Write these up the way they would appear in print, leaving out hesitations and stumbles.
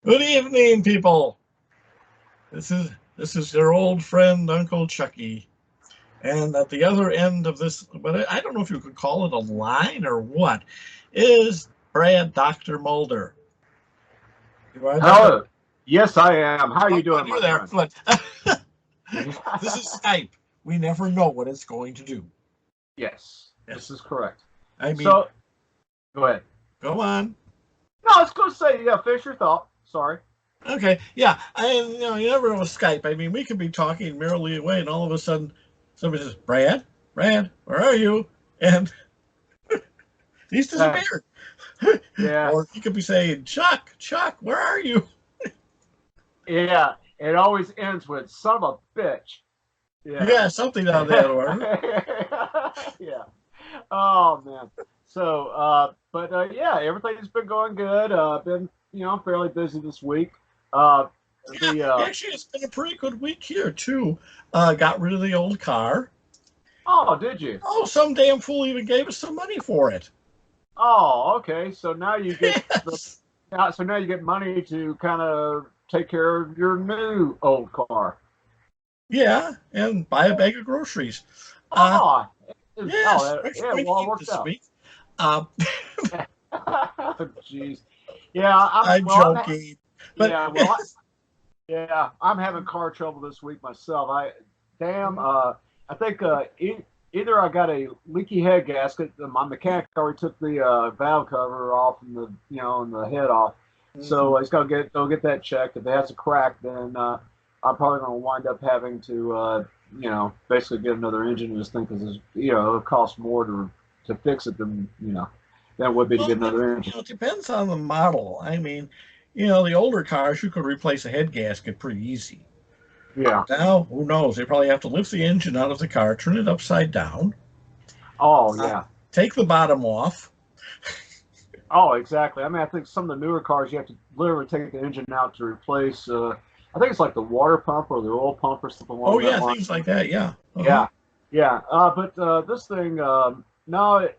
Good evening, people. This is your old friend Uncle Chuckie, and at the other end of this, but I don't know if you could call it a line or what, is Brad Doctor Mulder. You are there? Hello. Yes, I am. How are Oh, you good, doing, you're my there. friend? Good. This is Skype. We never know what it's going to do. Yes, Yes, this is correct. I mean, So, go ahead. go on. No, I was going to say, yeah, finish your thought. Sorry. Okay, yeah, you never know with Skype. I mean, we could be talking merrily away, and all of a sudden, somebody says, Brad, where are you?" And he's Uh, disappeared. yeah, Or he could be saying, Chuck, where are you? yeah. It always ends with "son of a bitch." Yeah. Yeah, something on that order. Yeah. Oh man. So, but yeah, everything's been going good. Been fairly busy this week. Uh, Yeah, the actually, it's been a pretty good week here, too. Got rid of the old car. Oh, did you? Oh, some damn fool even gave us some money for it. Oh, okay. So now you get the Yes. so now you get money to kind of take care of your new old car. Yeah, and buy a bag of groceries. Uh, Oh, yes, we're actually yeah. going to Well, it eat worked this out. week. Uh, Jeez. Yeah, I'm joking. But yeah. Yeah, I'm having car trouble this week myself. Damn. I think either I got a leaky head gasket. My mechanic already took the valve cover off and the head off. So Mhm. he's got to go get that checked. If it has a crack, then I'm probably going to wind up having to basically get another engine in this thing because it'll cost more to fix it than it would be to Well, get another engine. it depends on the model. I mean, the older cars, you could replace a head gasket pretty easy. Yeah. Now, who knows? They probably have to lift the engine out of the car, turn it upside down, Oh uh, yeah. take the bottom off. Oh, exactly. I mean, I think some of the newer cars you have to literally take the engine out to replace. I think it's like the water pump or the oil pump or something Oh, along that yeah, line. things like that. Yeah. Uh-huh. Yeah, yeah. But this thing, no,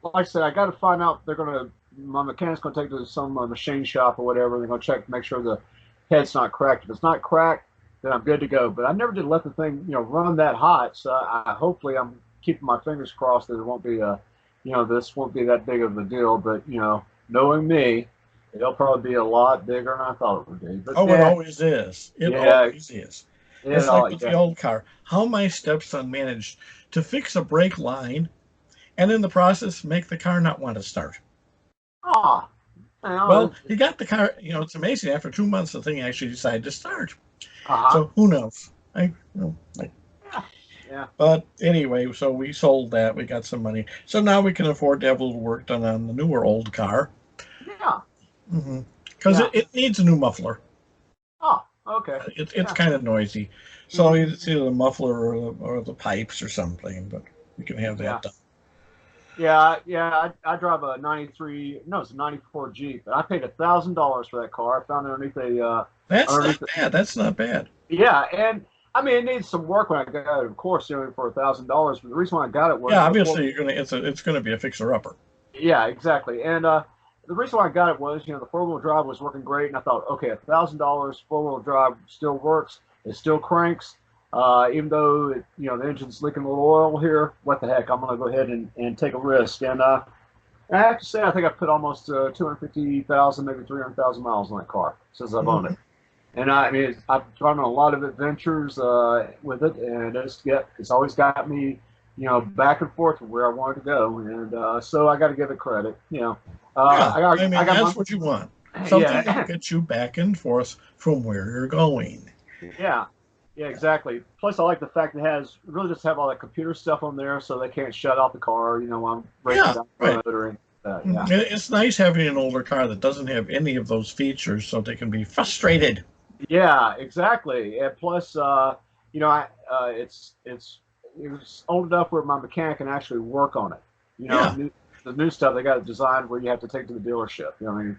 like I said, I got to find out. My mechanic's going to take it to some machine shop or whatever. They're going to check, make sure the head's not cracked. If it's not cracked, then I'm good to go. But I never did let the thing, run that hot. So hopefully I'm keeping my fingers crossed that it won't be this won't be that big of a deal. But knowing me, it'll probably be a lot bigger than I thought it would be. But Oh, it yeah, always is. It yeah, always is. It's like with the yeah. old car. How my stepson managed to fix a brake line and in the process make the car not want to start. Ah, well, Well, he got the car, it's amazing. After 2 months, the thing actually decided to start. uh-huh. So who knows? I Yeah, yeah, But anyway, so we sold that. We got some money. So now we can afford to have a little work done on the newer old car. yeah, Because yeah. it needs a new muffler. Oh, okay. It's Yeah. kind of noisy. So Hmm. it's either the muffler or the pipes or something, but we can have that Yeah. done. Yeah, yeah. I drive a '93. No, it's a '94 Jeep. I paid $1,000 for that car. I found it That's not underneath it. bad. That's not bad. Yeah, and I mean it needs some work when I got it, of course, for $1,000. But the reason why I got it was Yeah, the four. obviously it's gonna be a fixer upper. Yeah, exactly. And the reason why I got it was, the four-wheel drive was working great, and I thought, okay, $1,000 four-wheel drive still works. It still cranks, even though the engine's leaking a little oil here. What the heck? I'm gonna go ahead and take a risk. And I have to say, I think I put almost 250,000, maybe 300,000 miles on that car since I've owned it. Mhm. And I mean, I've gone on a lot of adventures with it, and it's always got me, back and forth from where I wanted to go, and so I got to give it credit. Yeah, I I mean got that's my what you want. Something that'll yeah, get you back and forth from where you're going. yeah, yeah, exactly. Plus, I like the fact it has really just have all that computer stuff on there, so they can't shut off the car, while I'm racing Yeah, down the right. road or anything like that. Yeah, It's nice having an older car that doesn't have any of those features, so they can be frustrated. yeah, exactly. And plus, I it's old enough where my mechanic can actually work on it. Yeah, The new stuff they got it designed where you have to take to the dealership. What I mean,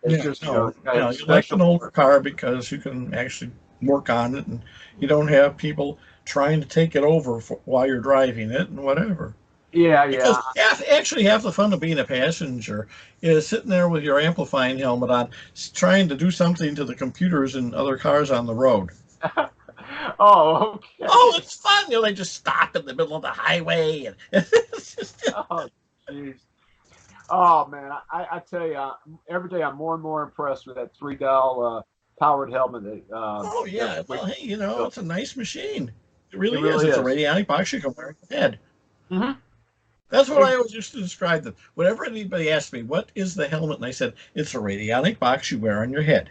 it's yeah. just No, got you like special. an older car because you can actually work on it, and you don't have people trying to take it over while you're driving it and whatever. Yeah, Because yeah. half the fun of being a passenger is sitting there with your amplifying helmet on, trying to do something to the computers and other cars on the road. Oh, Oh, okay. it's fun. They just stop in the middle of the highway. And it's just, Oh, jeez. Oh man, I tell you, every day I'm more and more impressed with that 3 dial powered helmet oh, that yeah. we Well, hey, built. it's a nice machine. It It really is. really It's a is. radionic box you can wear on your head. Hmm. That's what I always used to describe them. Whenever anybody asked me, what is the helmet? And I said, it's a radionic box you wear on your head.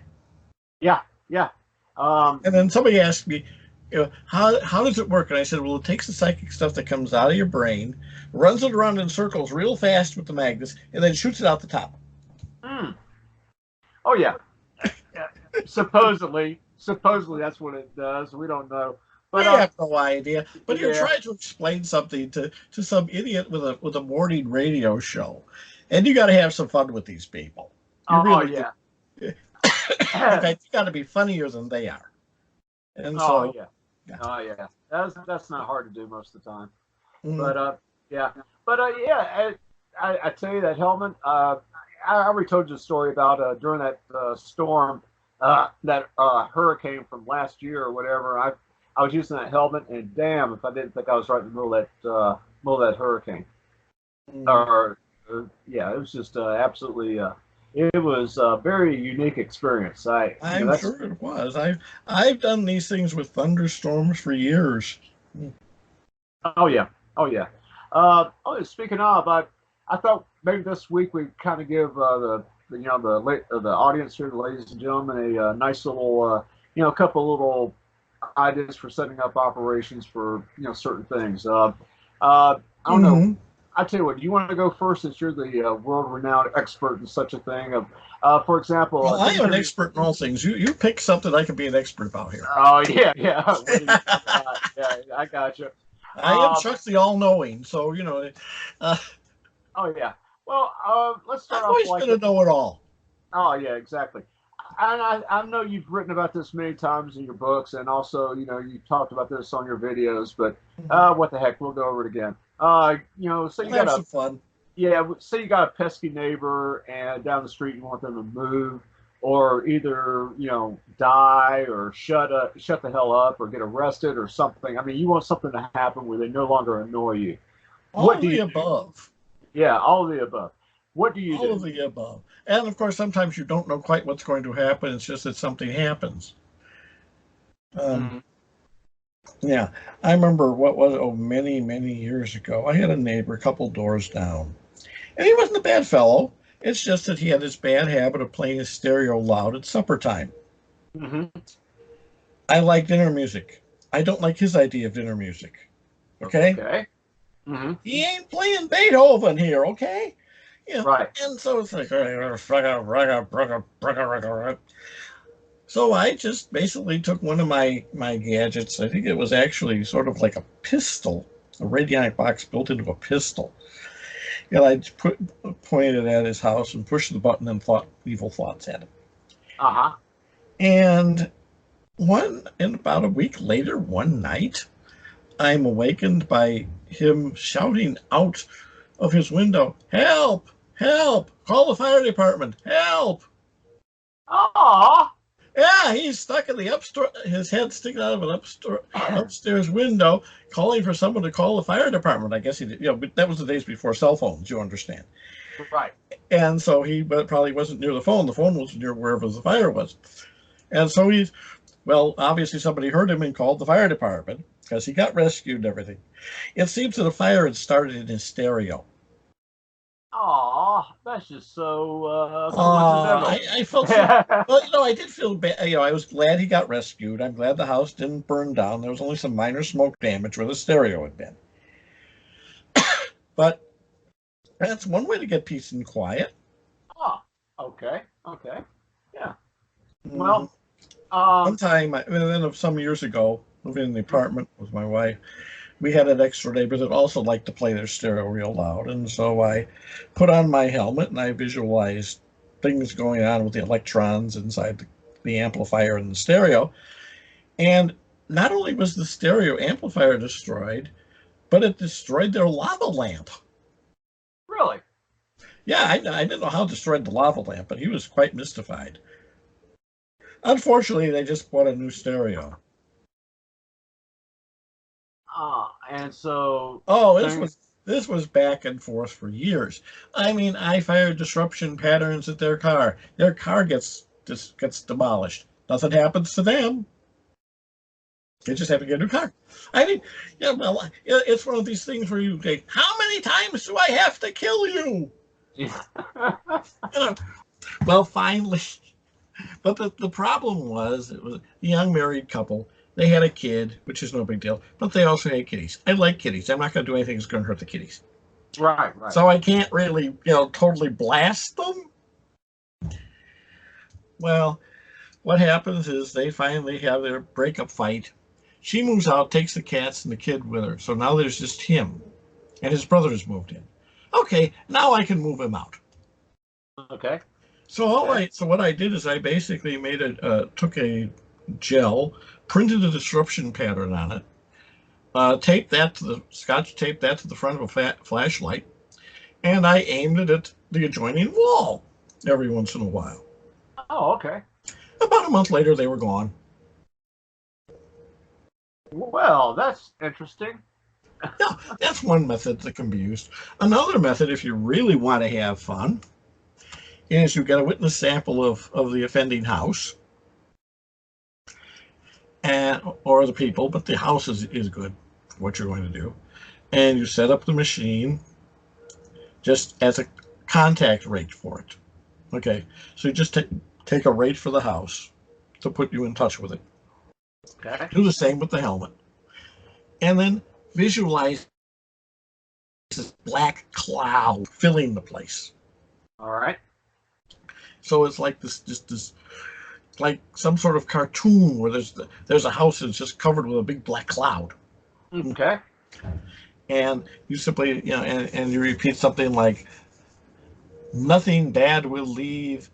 Yeah, yeah. Um, And then somebody asked me, how does it work? And I said, well, it takes the psychic stuff that comes out of your brain, runs it around in circles real fast with the magnets, and then shoots it out the top. mm, oh yeah. Yeah. Supposedly that's what it does. We don't know, We but have no idea. But you're yeah. trying to explain something to some idiot with a morning radio show. And you got to have some fun with these people. You Oh really do. yeah. In fact, you got to be funnier than they are. And Oh so, yeah. yeah. Oh yeah. That's not hard to do most of the time. Mm, But yeah. But yeah. I tell you that helmet. I already told you a story about during that storm, that hurricane from last year or whatever. I was using that helmet, and damn, if I didn't think I was right in the middle of that hurricane. mm. Or yeah, it was just absolutely. It was a very unique experience. I'm That's. sure it was. I've done these things with thunderstorms for years. Oh yeah, oh yeah. Speaking of, I thought maybe this week we kind of give the audience here, the ladies and gentlemen, a nice little a couple little ideas for setting up operations for certain things. I don't know. Hmm. I tell you what, do you want to go first since you're the world-renowned expert in such a thing? For example, Well, I didn't am an hear you. expert in all things. You pick something I can be an expert about here. Oh yeah, yeah. What do you got? Yeah, I got you. I am Um, Chuck the All-Knowing, so uh, oh yeah. Well, let's start I've off always like. been a know-it-all. Oh yeah, exactly. And I know you've written about this many times in your books, and also you've talked about this on your videos. But Mhm. what the heck, we'll go over it again. So We'll you got have a some fun. yeah, say you got a pesky neighbor, and down the street you want them to move, or either die or shut the hell up, or get arrested or something. I mean, you want something to happen where they no longer annoy you. All What of do the you do? above. Yeah, all of the above. What do you All do? of the above. And of course, sometimes you don't know quite what's going to happen. It's just that something happens. Um, Mm-hmm. yeah, I remember what was many, many years ago. I had a neighbor a couple doors down, and he wasn't a bad fellow. It's just that he had this bad habit of playing his stereo loud at supper time. Mm-hmm. I like dinner music. I don't like his idea of dinner music. Okay? Okay. Mm-hmm. He ain't playing Beethoven here, okay? Right. And so it's like, so I just basically took one of my gadgets. I think it was actually sort of like a pistol, a radionic box built into a pistol. And I pointed it at his house and pushed the button and thought evil thoughts at him. Uh-huh. And about a week later, one night, I'm awakened by him shouting out of his window, "Help! Help! Call the fire department! Help!" Oh. Yeah, he's stuck in the upstairs, his head sticking out of an upstairs window, calling for someone to call the fire department. I guess he did, but that was the days before cell phones, you understand. Right. And so he probably wasn't near the phone. The phone was near wherever the fire was. And so obviously somebody heard him and called the fire department because he got rescued and everything. It seems that a fire had started in his stereo. Oh, that's just so coincidental. I felt so. Well, I did feel bad. I was glad he got rescued. I'm glad the house didn't burn down. There was only some minor smoke damage where the stereo had been. But that's one way to get peace and quiet. Oh, okay. Okay. Yeah. Mhm. Well, One um, time, and then some years ago, living in the apartment with my wife, we had an extra neighbor that also liked to play their stereo real loud. And so I put on my helmet and I visualized things going on with the electrons inside the amplifier and the stereo. And not only was the stereo amplifier destroyed, but it destroyed their lava lamp. Really? Yeah, I didn't know how it destroyed the lava lamp, but he was quite mystified. Unfortunately, they just bought a new stereo. And so Oh, things. this was back and forth for years. I mean, I fired disruption patterns at their car. Their car gets demolished. Nothing happens to them. They just have to get a new car. I mean, yeah, well, it's one of these things where you say, "How many times do I have to kill you?" Yeah. You know, well, finally, but the problem was it was a young married couple. They had a kid, which is no big deal, but they also had kitties. I like kitties. I'm not going to do anything that's going to hurt the kitties. Right, right. So I can't really, totally blast them. Well, what happens is they finally have their breakup fight. She moves out, takes the cats and the kid with her. So now there's just him, and his brother has moved in. Okay, now I can move him out. Okay. So what I did is I basically took a gel, printed a disruption pattern on it, scotch taped that to the front of a flashlight, and I aimed it at the adjoining wall every once in a while. Oh, okay. About a month later, they were gone. Well, that's interesting. Yeah, that's one method that can be used. Another method, if you really want to have fun, is you get a witness sample of the offending house or the people, but the house is good for what you're going to do. And you set up the machine just as a contact rate for it. Okay, so you just take a rate for the house to put you in touch with it. Okay. Do the same with the helmet. And then visualize this black cloud filling the place. All right. So it's like this like some sort of cartoon where there's a house that's just covered with a big black cloud. Okay. And you simply, and you repeat something like, nothing bad will leave,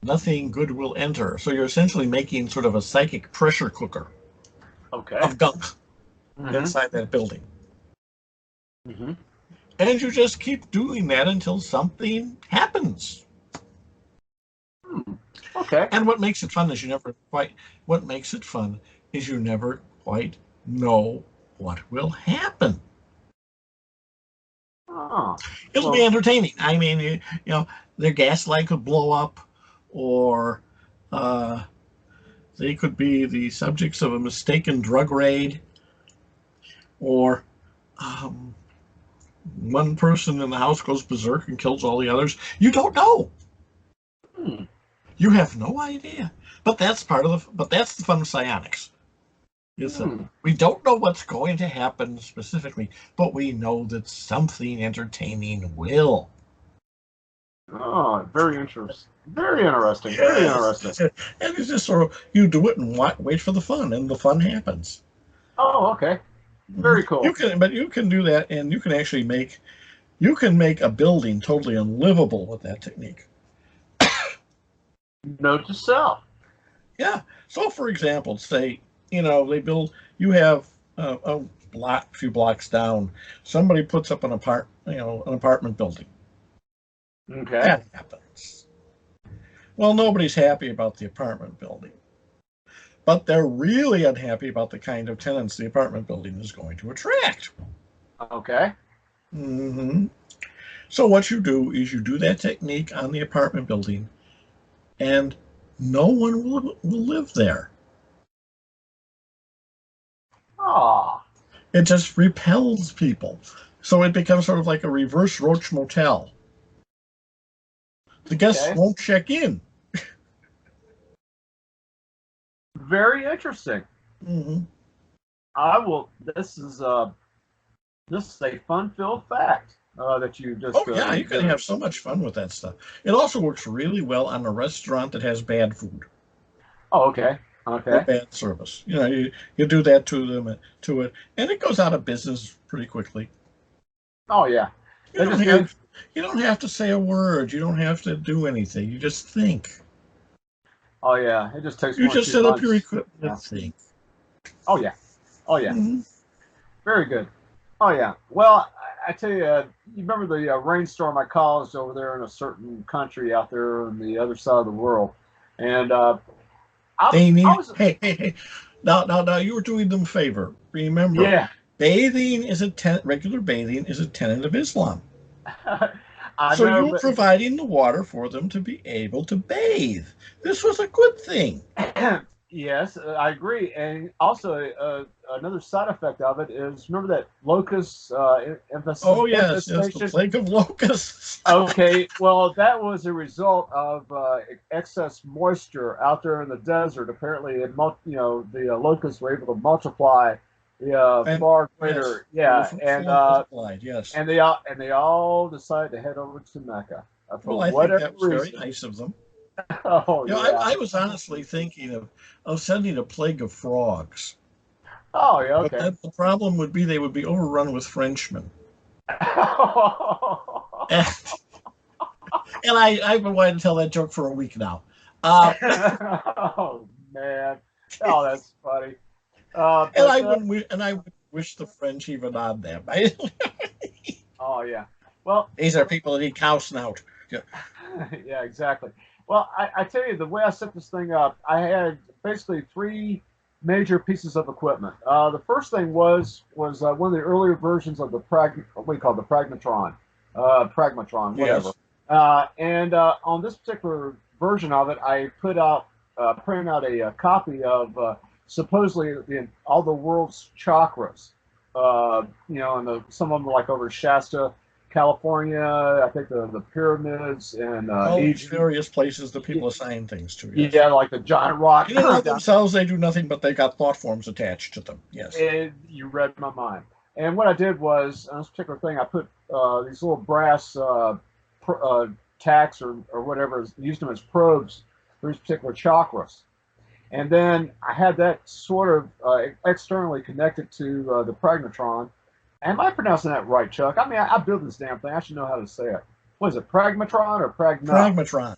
nothing good will enter. So you're essentially making sort of a psychic pressure cooker Okay. of gunk Mm-hmm. inside that building. Mm-hmm. And you just keep doing that until something happens. Okay. And what makes it fun is you never quite know what will happen. Oh. It'll be entertaining. I mean, their gas line could blow up, or they could be the subjects of a mistaken drug raid, or one person in the house goes berserk and kills all the others. You don't know. You have no idea. But that's the fun of psionics. We don't know what's going to happen specifically, but we know that something entertaining will. Oh, very interesting. Very interesting. Yes. Very interesting. And it's just sort of, you do it and wait for the fun, and the fun happens. Oh, okay. Very cool. You can do that, and you can actually make a building totally unlivable with that technique. Note to self. Yeah. So, for example, say, you have a few blocks down, somebody puts up an apartment building. Okay. That happens. Well, nobody's happy about the apartment building, but they're really unhappy about the kind of tenants the apartment building is going to attract. Okay. Mm-hmm. So what you do is you do that technique on the apartment building, and no one will live there. Oh. It just repels people. So it becomes sort of like a reverse Roach Motel. The guests won't check in. Very interesting. Mm-hmm. This is a fun-filled fact that you just. Oh yeah, you can have so much fun with that stuff. It also works really well on a restaurant that has bad food. Oh, okay. Okay. Or bad service. You do that to it, and it goes out of business pretty quickly. Oh yeah. You don't have to say a word. You don't have to do anything. You just think. Oh yeah, it just takes. You just set up your equipment and think. Oh yeah. Oh yeah. Mm-hmm. Very good. Oh yeah. Well, I tell you, you remember the rainstorm I caused over there in a certain country out there on the other side of the world, and They I need, was hey. Now, you were doing them a favor. Remember, yeah. regular bathing is a tenet of Islam. I So know, you're but providing the water for them to be able to bathe. This was a good thing. yes, I agree. And also, another side effect of it is remember that locust Oh, yes, the infestation. plague of locusts. Okay, well, that was a result of excess moisture out there in the desert. Apparently, the locusts were able to multiply And far yes, greater. they were Yeah, fruitful and multiplied, yes. and they all decided to head over to Mecca for Well, I think whatever that was very reason. nice of them. Oh yeah. I was honestly thinking of sending a plague of frogs. Oh yeah. But Okay. then the problem would be they would be overrun with Frenchmen. And, I've been wanting to tell that joke for a week now. Oh man. Oh, that's funny. But And I would wish the French even on them. oh yeah. Well, These are people that eat cow snout. Yeah. yeah, exactly. Well, I tell you, the way I set this thing up, I had basically three major pieces of equipment. The first thing was one of the earlier versions of the what do you call it, the pragmatron, whatever. Yes. And on this particular version of it, I printed out a copy of supposedly all the world's chakras. And some of them like over Shasta, California. I think the pyramids in All these Egypt. various places that people assign things to, yes. Yeah, like the giant rock. In and of themselves, they do nothing, but they got thought forms attached to them. Yes. And you read my mind. And what I did was on this particular thing, I put these little brass tacks or whatever, used them as probes for these particular chakras. And then I had that sort of externally connected to the Pragnatron. Am I pronouncing that right, Chuck? I mean, I built this damn thing. I should know how to say it. What is it, Pragmatron or Pragma? Pragmatron.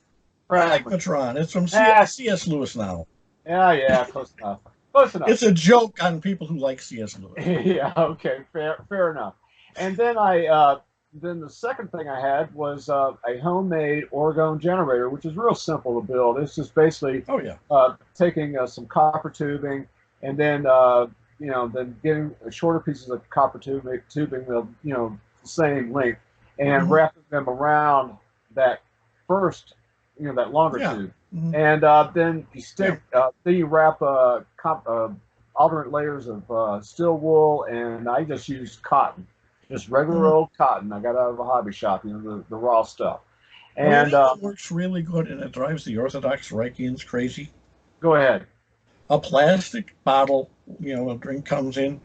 Pragmatron. Pragmatron. It's from Ah, C.S. Lewis now. yeah, close enough. Close enough. It's a joke on people who like C.S. Lewis. Yeah, okay, fair enough. And then the second thing I had was a homemade orgone generator, which is real simple to build. It's just basically Oh, yeah. taking some copper tubing and then then getting shorter pieces of copper tubing of the same length and wrapping them around that first that longer Yeah. tube. Mhm. And then you wrap alternate layers of steel wool, and I just use cotton, just regular old cotton. I got out of a hobby shop, the raw stuff. Well, And what works really good, and it drives the Orthodox Reichians crazy. go ahead. A plastic bottle, a drink comes in,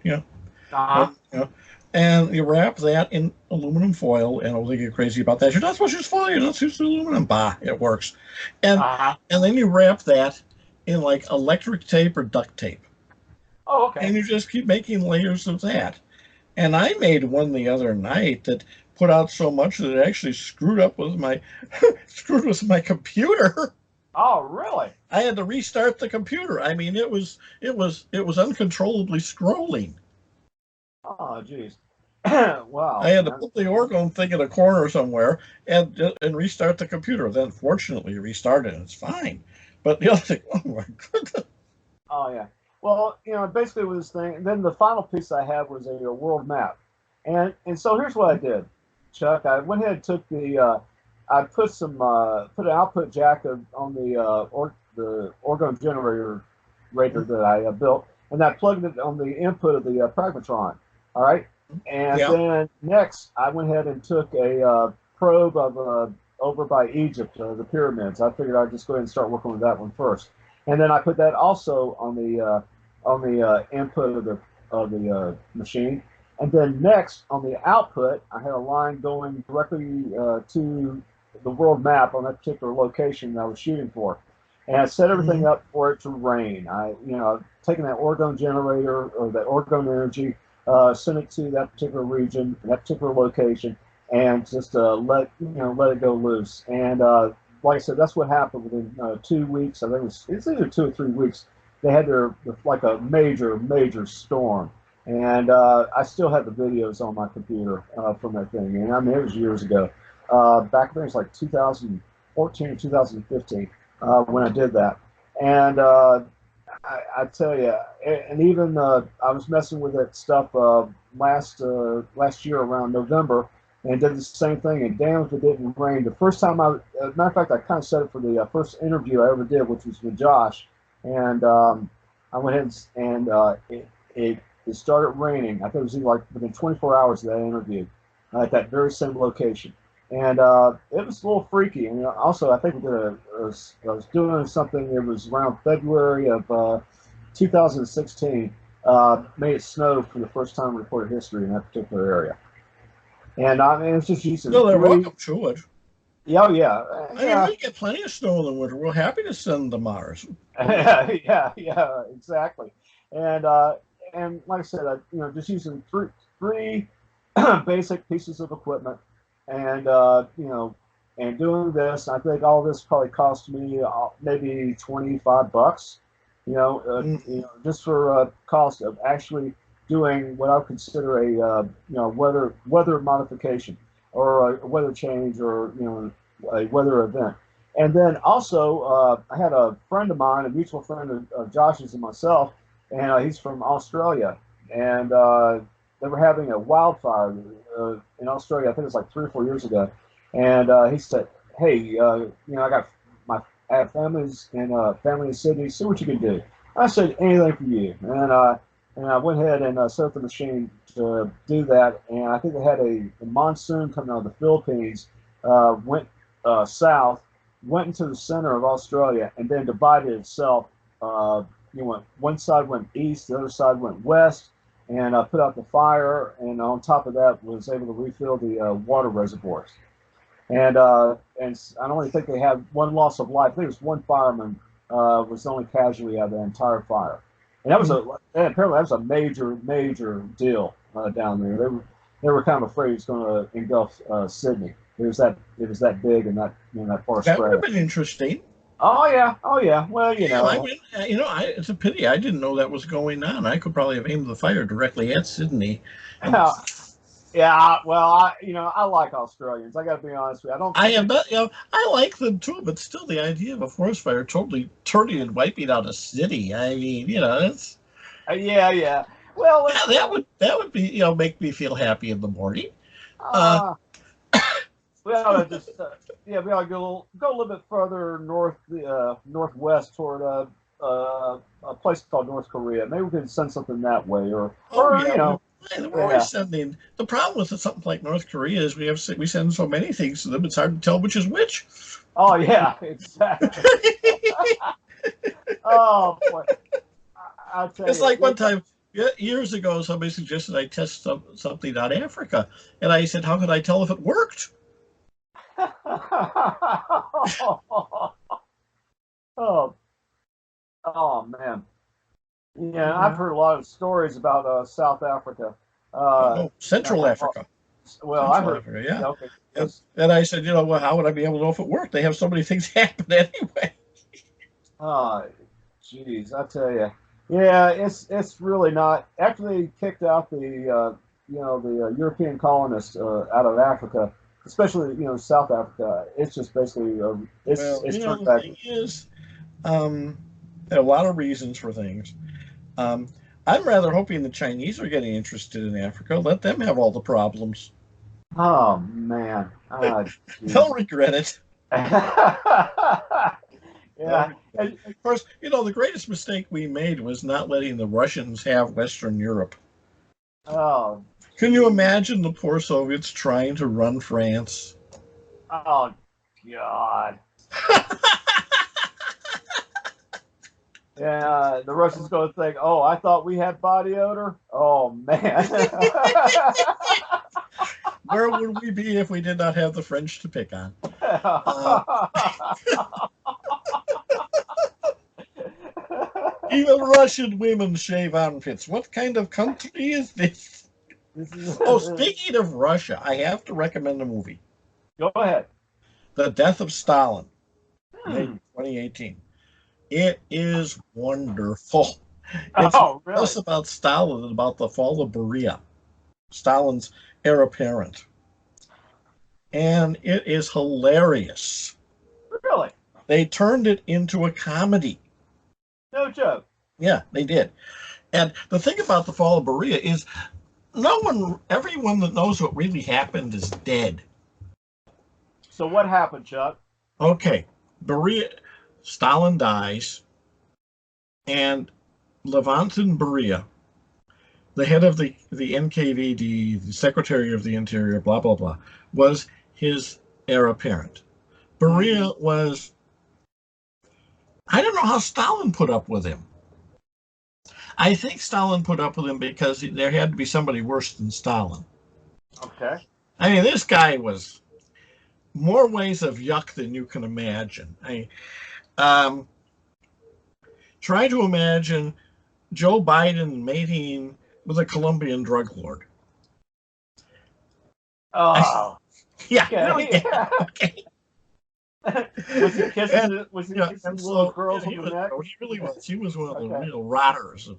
Uh-huh. and, and you wrap that in aluminum foil, and they get crazy about that. You're not supposed to use foil, you're not supposed to use aluminum. Bah, it works. And Uh-huh. and then you wrap that in like electric tape or duct tape, Oh, okay. and you just keep making layers of that. And I made one the other night that put out so much that it actually screwed up with my screwed with my computer. Oh, really? I had to restart the computer. I mean, it was uncontrollably scrolling. Oh, geez. I Wow, had to man. put the orgone thing in a corner somewhere and restart the computer. Then, fortunately, restarted and it's fine. But the other thing, oh my goodness. Oh, yeah. Well, basically with this thing, and then the final piece I had was a world map. And so here's what I did, Chuck. I went ahead and took I put an output jack on the orgone generator rater that I built, and I plugged it on the input of the Pragmatron. All right. And Yeah. then next, I went ahead and took a probe of over by Egypt, the pyramids. I figured I'd just go ahead and start working with that one first, and then I put that also on the input of the machine. And then next, on the output, I had a line going directly to the world map on that particular location that I was shooting for. And I set everything up for it to rain. Taking that orgone generator or that orgone energy, sent it to that particular region, that particular location, and just let it go loose. And like I said, that's what happened within 2 weeks. I think it's either 2 or 3 weeks. They had like a major storm, And I still have the videos on my computer from that thing. And I mean, it was years ago. Back then, it was like 2014 or 2015 when I did that. And I tell you, and even I was messing with that stuff last year around November, and did the same thing. And damn if it didn't rain. The first time matter of fact, I kind of set it for the first interview I ever did, which was with Josh, and I went ahead and it started raining. I think it was like within 24 hours of that interview at that very same location. And it was a little freaky. And also, I think I was doing something. It was around February of 2016. Made it snow for the first time in recorded history in that particular area. And I mean, it's just using No, they're welcome to it. Yeah, yeah, I mean, we get plenty of snow in the winter. We're happy to send to Mars. yeah, exactly. And like I said, just using three basic pieces of equipment, and and doing this. I think all this probably cost me maybe $25. Just for cost of actually doing what I would consider a weather modification or a weather change or a weather event. And then also I had a friend of mine, a mutual friend of Josh's and myself, and he's from Australia, and they were having a wildfire in Australia. I think it was like 3 or 4 years ago, and he said, "Hey, I have family in Sydney. See what you can do." I said, "Anything for you," and I went ahead and set up the machine to do that. And I think they had a monsoon coming out of the Philippines, went south, went into the center of Australia, and then divided itself. One side went east, the other side went west, and put out the fire. And on top of that, was able to refill the water reservoirs. And I don't think they had one loss of life. I think it was one fireman was the only casualty out of the entire fire. And apparently that was a major deal down there. They were kind of afraid it was going to engulf Sydney. It was that big and that far spread. That would have been interesting. Oh yeah. Well, it's a pity. I didn't know that was going on. I could probably have aimed the fire directly at Sydney. Yeah, well, I like Australians. I got to be honest with you. I am not. I like them too, but still, the idea of a forest fire totally turning and wiping out a city. I mean, it's. Yeah. Well, that would be make me feel happy in the morning. Well, just we ought to go a little bit further northwest toward a place called North Korea. Maybe we can send something that way, or we're always sending. The problem with something like North Korea is we send so many things to them. It's hard to tell which is which. Oh yeah, exactly. Oh boy, I'll tell you. It's like one time years ago, somebody suggested I test something on Africa, and I said, "How could I tell if it worked?" Oh man. Yeah, I've heard a lot of stories about South Africa. Central Africa. Well, Central I heard. Africa, yeah. Okay. And I said, well, how would I be able to know if it worked? They have so many things happen anyway. Oh, geez, I tell you. Yeah, it's really not. After they kicked out the European colonists out of Africa, especially South Africa, it's just basically it's turned back. The thing is, there are a lot of reasons for things. I'm rather hoping the Chinese are getting interested in Africa. Let them have all the problems. Oh man, they'll regret it. Yeah. And of course, the greatest mistake we made was not letting the Russians have Western Europe. Oh. Can you imagine the poor Soviets trying to run France? Oh, God. Yeah, the Russians going to think, "Oh, I thought we had body odor." Oh man. Where would we be if we did not have the French to pick on? Even Russian women shave armpits. What kind of country is this? Speaking of Russia, I have to recommend a movie. Go ahead. The Death of Stalin, 2018. It is wonderful. It's Oh, less really? about Stalin than about the fall of Beria, Stalin's heir apparent. And it is hilarious. Really? They turned it into a comedy. No joke. Yeah, they did. And the thing about the fall of Beria is everyone that knows what really happened is dead. So what happened, Chuck? Okay, Beria, Stalin dies, and Levantin Beria, the head of the NKVD, the Secretary of the Interior, blah, blah, blah, was his heir apparent. Beria was, I don't know how Stalin put up with him. I think Stalin put up with him because there had to be somebody worse than Stalin. Okay. I mean, this guy was more ways of yuck than you can imagine. Try to imagine Joe Biden mating with a Colombian drug lord. Oh. Yeah, Okay. really, yeah, okay. Was he kissing? Was he kissing little girls on the neck? He really was. He was one of the Okay. real rotters.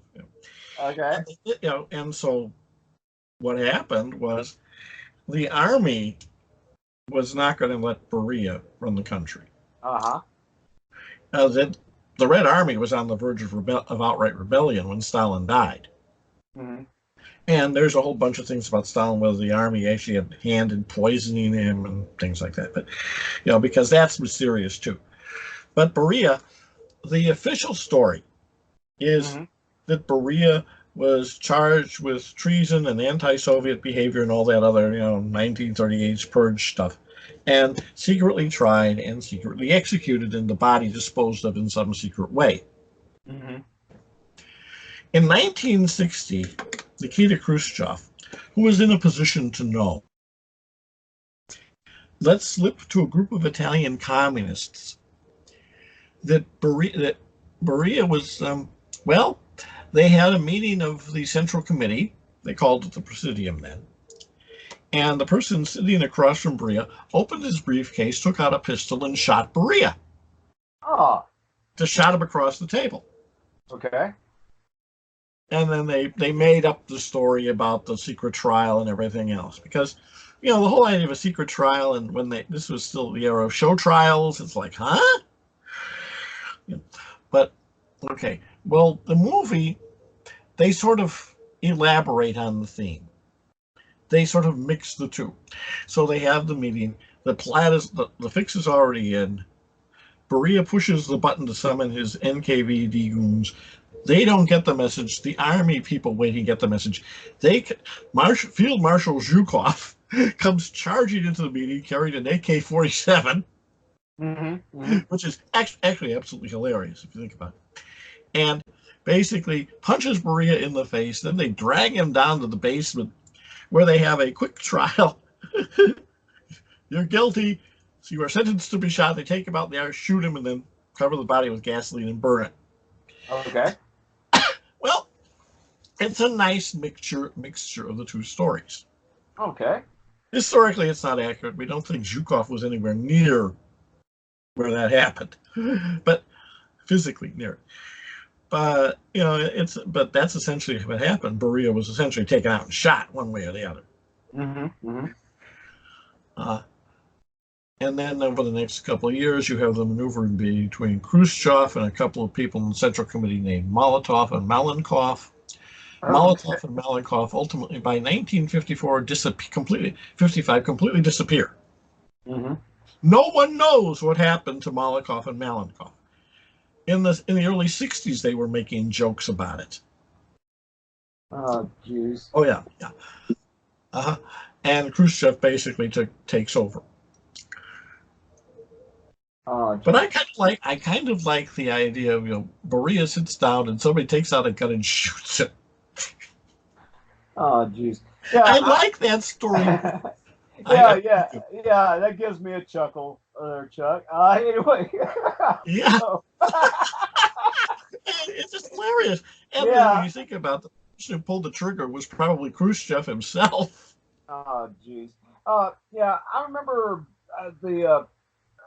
Okay. And so what happened was the army was not going to let Beria run the country. Uh-huh. The Red Army was on the verge of outright rebellion when Stalin died. Mm-hmm. And there's a whole bunch of things about Stalin, whether the army actually had a hand in poisoning him and things like that. But, because that's mysterious too. But Beria, the official story is that Beria was charged with treason and anti-Soviet behavior and all that other, 1938 purge stuff, and secretly tried and secretly executed and the body disposed of in some secret way. Mm-hmm. In 1960, Nikita Khrushchev, who was in a position to know, let slip to a group of Italian communists that Beria was, they had a meeting of the Central Committee. They called it the Presidium then. And the person sitting across from Beria opened his briefcase, took out a pistol, and shot Beria. Oh. Just shot him across the table. Okay. And then they made up the story about the secret trial and everything else. Because, the whole idea of a secret trial, and this was still the era of show trials, it's like, huh? But, okay. Well, the movie, they sort of elaborate on the theme. They sort of mix the two. So they have the meeting. The plot is, the fix is already in. Beria pushes the button to summon his NKVD goons. They don't get the message. The army people waiting get the message. Field Marshal Zhukov comes charging into the meeting carrying an AK-47, which is actually absolutely hilarious if you think about it. And basically punches Beria in the face. Then they drag him down to the basement where they have a quick trial. You're guilty, so you are sentenced to be shot. They take him out there, shoot him, and then cover the body with gasoline and burn it. Okay. Well, it's a nice mixture of the two stories. Okay. Historically, it's not accurate. We don't think Zhukov was anywhere near where that happened, but physically near it. But but that's essentially what happened. Beria was essentially taken out and shot one way or the other. And then over the next couple of years, you have the maneuver between Khrushchev and a couple of people in the Central Committee named Molotov and Malenkov. Molotov and Malenkov ultimately, by 1954, completely disappear. No one knows what happened to Molotov and Malenkov. In the early 60s, they were making jokes about it. Oh, jeez. Oh, yeah. And Khrushchev basically takes over. But I kind of like the idea of, Beria sits down and somebody takes out a gun and shoots him. Oh, jeez. Yeah, I like that story. Yeah. That gives me a chuckle there, Chuck. Anyway. Yeah. It's just hilarious. And then when you think about the person who pulled the trigger was probably Khrushchev himself. Oh, jeez. Yeah, I remember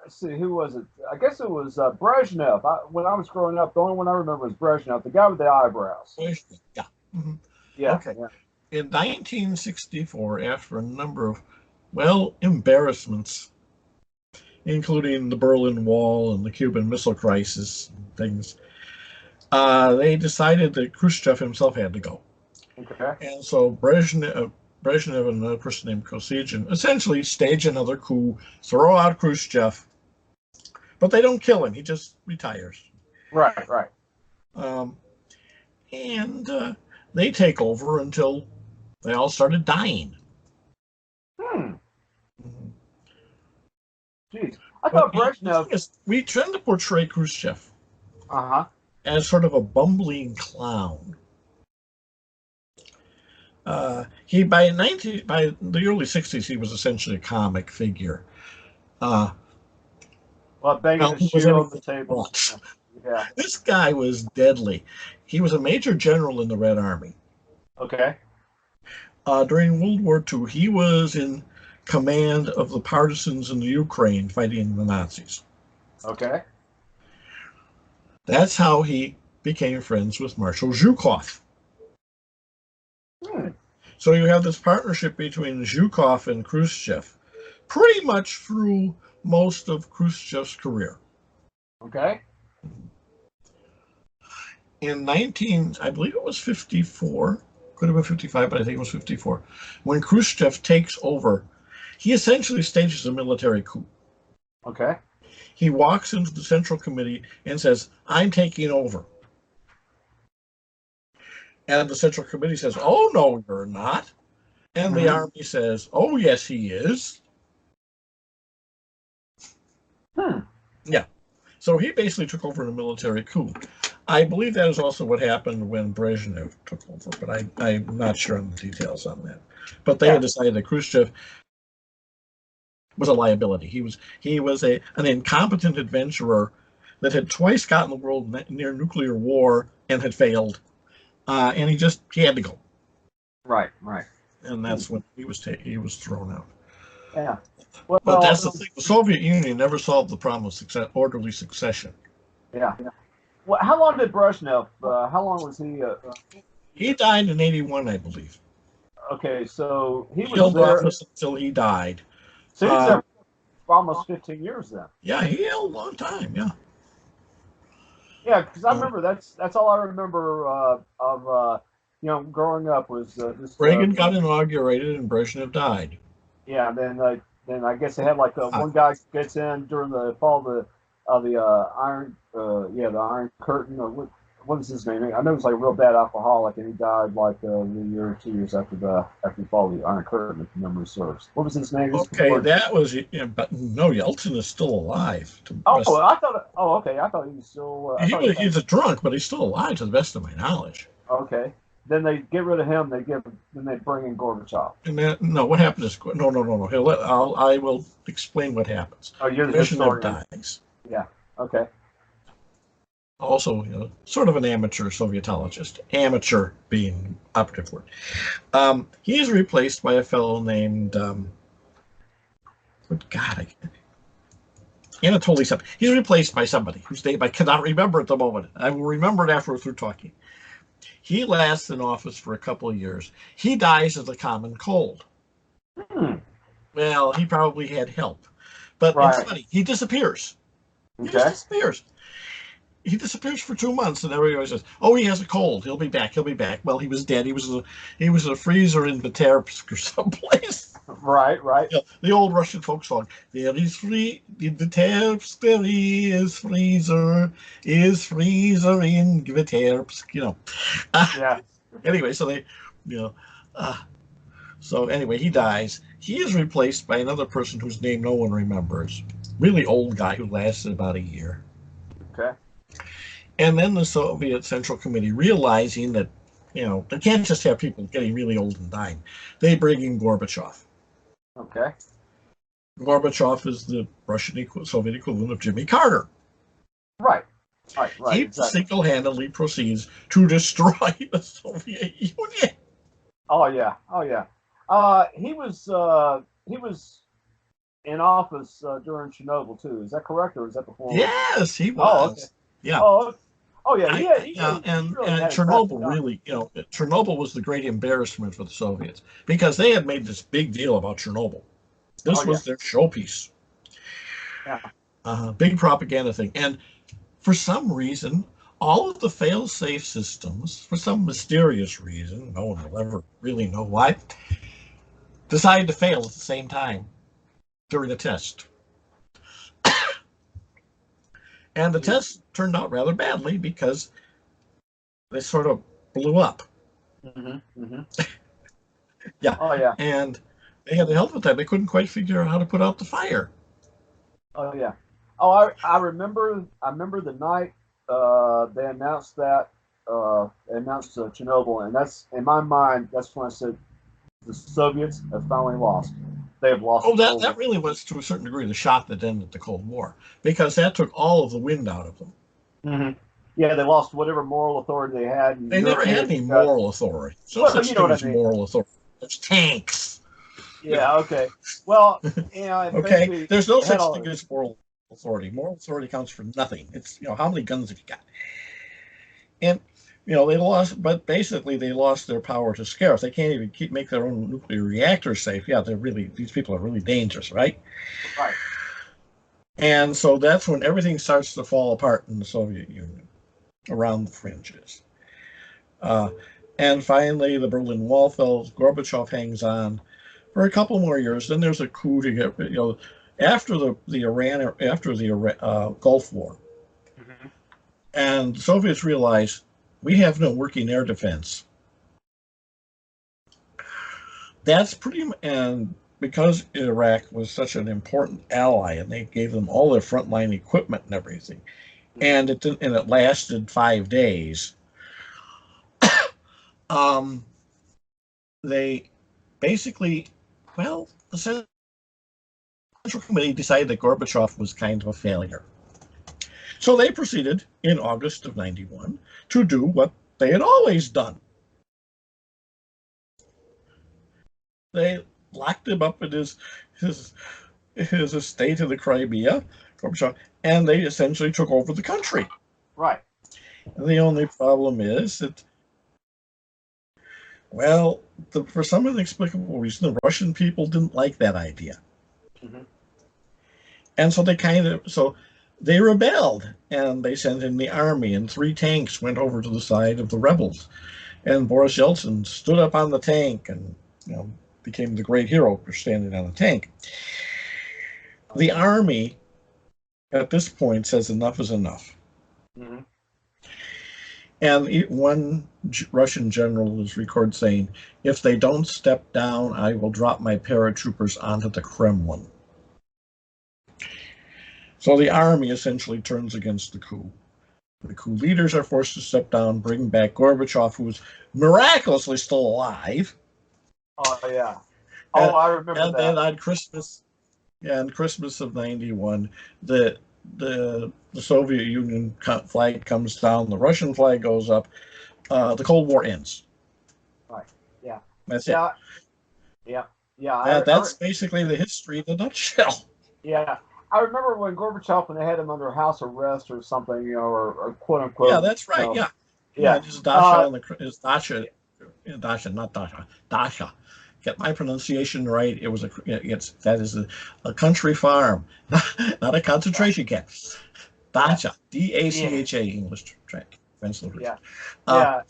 let's see, who was it? I guess it was Brezhnev. When I was growing up, the only one I remember was Brezhnev, the guy with the eyebrows. Yeah. Hmm. Yeah, Okay. yeah. In 1964, after a number of, well, embarrassments, including the Berlin Wall and the Cuban Missile Crisis and things, they decided that Khrushchev himself had to go. Okay. And so Brezhnev and another person named Kosygin essentially stage another coup, throw out Khrushchev, but they don't kill him. He just retires. Right, right. Um, and they take over until they all started dying. Hmm. Mhm. Jeez. I But thought Brezhnev. we tend to portray Khrushchev Uh-huh. as sort of a bumbling clown. He by the early '60s he was essentially a comic figure. Uh, Well, banging well, his he was shoe on the anything table. but. Yeah. This guy was deadly. He was a major general in the Red Army. Okay. During World War II, he was in command of the partisans in the Ukraine fighting the Nazis. Okay. That's how he became friends with Marshal Zhukov. Hmm. So you have this partnership between Zhukov and Khrushchev pretty much through most of Khrushchev's career. Okay. I believe it was 54, could have been 55, but I think it was 54, when Khrushchev takes over, he essentially stages a military coup. Okay. He walks into the Central Committee and says, I'm taking over. And the Central Committee says, oh, no, you're not. And the Hmm. Army says, oh, yes, he is. Hmm. Yeah. So he basically took over in a military coup. I believe that is also what happened when Brezhnev took over, but I'm not sure on the details on that. But they Yeah. had decided that Khrushchev was a liability. He was an incompetent adventurer that had twice gotten the world near nuclear war and had failed, and he had to go, Right. Right. and Hmm. that's when he was thrown out. Yeah. But Well. that's the thing: the Soviet Union never solved the problem of orderly succession. Yeah. Well, how long did Brezhnev? How long was he? He died in '81, I believe. Okay, so he He was held there. office until he died. So he was there for almost 15 years then. Yeah, he held a long time. Yeah. Yeah, because I Uh, remember that's all I remember of growing up was this. Reagan got inaugurated and Brezhnev died. Yeah, then I guess they had like Uh, one guy gets in during the fall of the the Iron Curtain, or what was his name? I know he was like a real bad alcoholic, and he died like a year or 2 years after the fall of the Iron Curtain, if memory serves. What was his name? okay, that was, but no, Yeltsin is still alive. To the Oh, best, I thought. Oh, okay. I thought he was still. I thought he he's a drunk, but he's still alive to the best of my knowledge. okay. Then they get rid of him. Then they bring in Gorbachev. And then, no, what happened is no. I will explain what happens. Oh, you're the Brezhnev historian. dies. Yeah. Okay. Also, sort of an amateur Sovietologist. Amateur being operative word. He is replaced by a fellow named good God, Anatoly something. He's replaced by somebody whose name I cannot remember at the moment. I will remember it after we're talking. He lasts in office for a couple of years. He dies of the common cold. Hmm. Well, he probably had help. But it's Right. funny. He disappears. He just Okay. disappears. He disappears for 2 months, and everybody says, "Oh, he has a cold. He'll be back. He'll be back." Well, he was dead. He was in a freezer in Vitebsk or someplace. Right. Right. The old Russian folk song. There is free in Vitebsk. There is freezer in Vitebsk. Yeah. Anyway, so they, you know, uh, so anyway, he dies. He is replaced by another person whose name no one remembers. Really old guy who lasted about a year. Okay. And then the Soviet Central Committee, realizing that, they can't just have people getting really old and dying, they bring in Gorbachev. Okay. Gorbachev is the Soviet equivalent of Jimmy Carter. Right. Right. Right. He Exactly. single-handedly proceeds to destroy the Soviet Union. Oh yeah. Oh yeah. He was in office during Chernobyl too. Is that correct, or is that before? Yes, he Oh, okay. was. Yeah. Oh, oh yeah. He And really had a crappy Chernobyl time. really, Chernobyl was the great embarrassment for the Soviets because they had made this big deal about Chernobyl. Oh This yeah. was their showpiece, Yeah. big propaganda thing. And for some reason, all of the fail-safe systems, for some mysterious reason, no one will ever really know why, decided to fail at the same time during the test. And the test turned out rather badly because they sort of blew up. Mm-hmm. Mm-hmm. Yeah. Oh yeah. And they had a hell of a time. They couldn't quite figure out how to put out the fire. Oh yeah. Oh, I remember. I remember the night they announced that announced Chernobyl, and that's in my mind. That's when I said the Soviets have finally lost. They have lost Oh, the that, Cold that War. really was, to a certain degree, the shot that ended the Cold War because that took all of the wind out of them. Mm-hmm. Yeah, they lost whatever moral authority they had, and They never had Europeans any got. moral authority. There's no Well, such you know thing what I as mean. moral authority. There's tanks. You know, Yeah. Okay. Well, and okay? basically There's no they had such all. thing as moral authority. Moral authority counts for nothing. It's, how many guns have you got? And, they lost, but basically they lost their power to scare us. They can't even make their own nuclear reactors safe. Yeah, these people are really dangerous, right? Right. And so that's when everything starts to fall apart in the Soviet Union around the fringes. Uh, and finally, the Berlin Wall falls. Gorbachev hangs on for a couple more years. Then there's a coup to get, after the Gulf War, Mm-hmm. and the Soviets realize we have no working air defense. That's and because Iraq was such an important ally, and they gave them all their frontline equipment and everything, Mm-hmm. and it lasted 5 days. Um, they basically, well, the Central Committee decided that Gorbachev was kind of a failure. So they proceeded in August of 91 to do what they had always done. They locked him up in his estate in the Crimea, Gorbachev, and they essentially took over the country. Right. And the only problem is that, well, for some inexplicable reason, the Russian people didn't like that idea. Mm-hmm. And so they rebelled, and they sent in the army, and 3 tanks went over to the side of the rebels. And Boris Yeltsin stood up on the tank and, became the great hero for standing on the tank. The army, at this point, says enough is enough. Mm-hmm. And one Russian general is recorded saying, if they don't step down, I will drop my paratroopers onto the Kremlin. So the army essentially turns against the coup. The coup leaders are forced to step down, bring back Gorbachev, who was miraculously still alive. Oh yeah. Oh, I remember and that. then on Christmas of '91, the Soviet Union flag comes down, the Russian flag goes up, the Cold War ends. Right. Yeah. That's Yeah. it. Yeah. Yeah. That's basically the history in a nutshell. Yeah. I remember when Gorbachev, when they had him under house arrest or something, or quote unquote. Yeah, that's right. Yeah. Yeah. His Dasha, not Dasha. Dasha. Get my pronunciation right. That is a country farm, not a concentration camp. Dacha, Dacha, English translation. Yeah. Uh,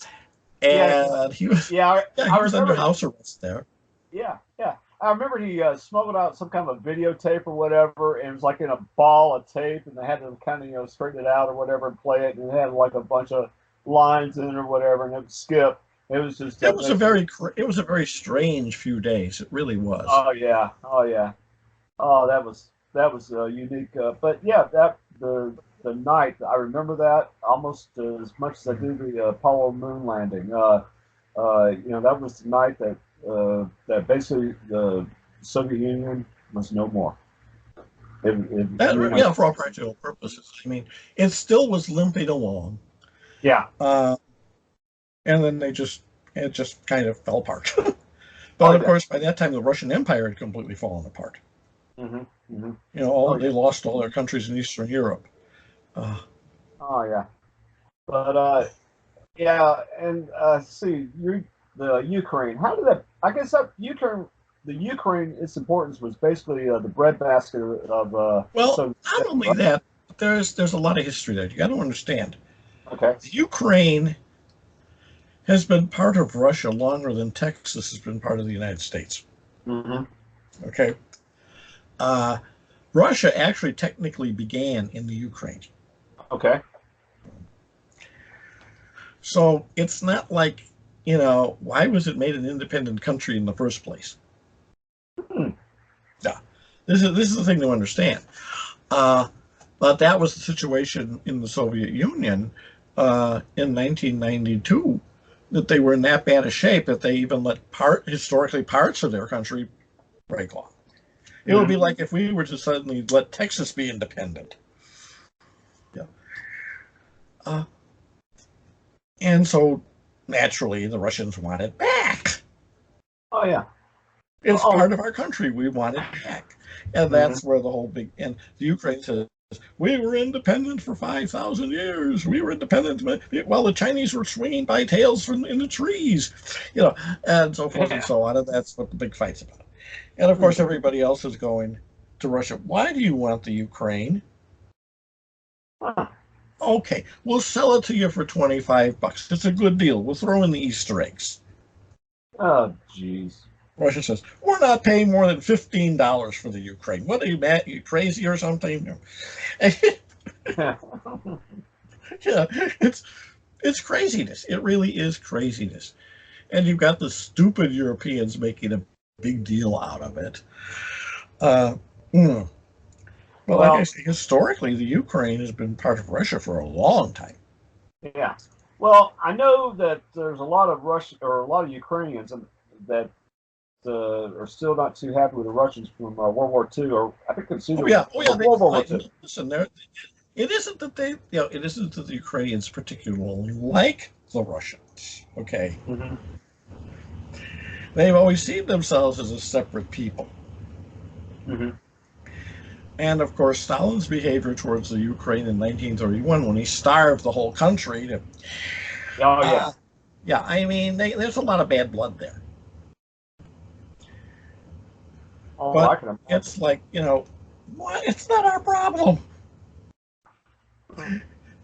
Yeah. and he was, Yeah. he was under house arrest there. Yeah. Yeah. I remember he smuggled out some kind of a videotape or whatever, and it was like in a ball of tape, and they had to kind of straighten it out or whatever and play it, and it had like a bunch of lines in it or whatever, and it would skip. It was just. It was a very strange few days. It really was. Oh yeah. Oh yeah. Oh, that was unique. But yeah, the night I remember that almost as much as I do the Apollo moon landing. That was the night that basically the Soviet Union was no more. For all practical purposes. I mean, it still was limping along. Yeah. And then it just kind of fell apart. But of course, by that time, the Russian Empire had completely fallen apart. Mm-hmm. Mm-hmm. They lost all their countries in Eastern Europe. Uh, Oh yeah. But yeah, and see, the Ukraine. How did that? I guess that Ukraine, the Ukraine, its importance was basically the breadbasket of well, so not only right? that, but there's a lot of history there. You got to understand. Okay. The Ukraine has been part of Russia longer than Texas has been part of the United States. Mm-hmm. Okay. Uh, Russia actually technically began in the Ukraine. Okay. So it's not like, why was it made an independent country in the first place? Hmm. Yeah. This is the thing to understand. Uh, but that was the situation in the Soviet Union in 1992, that they were in that bad a shape that they even let historically parts of their country break off. It would be Mm-hmm. like if we were to suddenly let Texas be independent. Yeah. Uh, and so naturally the Russians want it back. Oh yeah. It's Oh. part of our country. We want it back. And Mm-hmm. that's where the whole and the Ukraine says, we were independent for 5,000 years. We were independent while the Chinese were swinging by tails in the trees, and so forth and Yeah. so on. And that's what the big fight's about. And of course, Mm-hmm. everybody else is going to Russia. Why do you want the Ukraine? Huh. Okay, we'll sell it to you for $25. It's a good deal. We'll throw in the Easter eggs. Oh jeez. Russia says, we're not paying more than $15 for the Ukraine. What are you, Matt? You crazy or something? Yeah. Yeah, it's craziness. It really is craziness. And you've got the stupid Europeans making a big deal out of it. Uh, mm. But like I Well, say, historically, the Ukraine has been part of Russia for a long time. yeah. Well, I know that there's a lot of Russian or a lot of Ukrainians that are still not too happy with the Russians from World War II, or I think it's either Oh yeah, they World don't War like. II. Listen, it isn't that it isn't that the Ukrainians particularly like the Russians. Okay, Mm-hmm. they've always seen themselves as a separate people. Mm-hmm. And of course, Stalin's behavior towards the Ukraine in 1931, when he starved the whole country, Oh yeah. uh, yeah, I mean, there's a lot of bad blood there. Oh, I But can imagine. it's like, what? It's not our problem.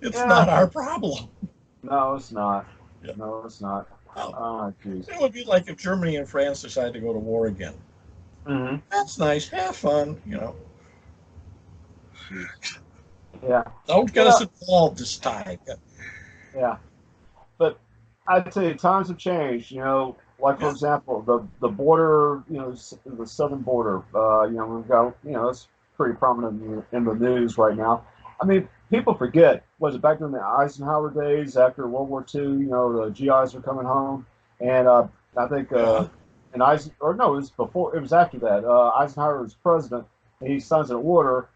It's Yeah. not our problem. No, it's not. Yeah. No, it's not. Oh, Oh, jeez. it would be like if Germany and France decided to go to war again. Mm-hmm. That's nice. Have fun. Jeez. Yeah. Don't get Yeah. us involved this time. Yeah. But I'd tell you, times have changed. Like for Yeah. example, the border. The southern border. We've got. It's pretty prominent in the news right now. I mean, people forget. Was it back in the Eisenhower days after World War II? The GIs were coming home, and I think Yeah. and or no, it was before. It was after that. Eisenhower was president, and he signs an order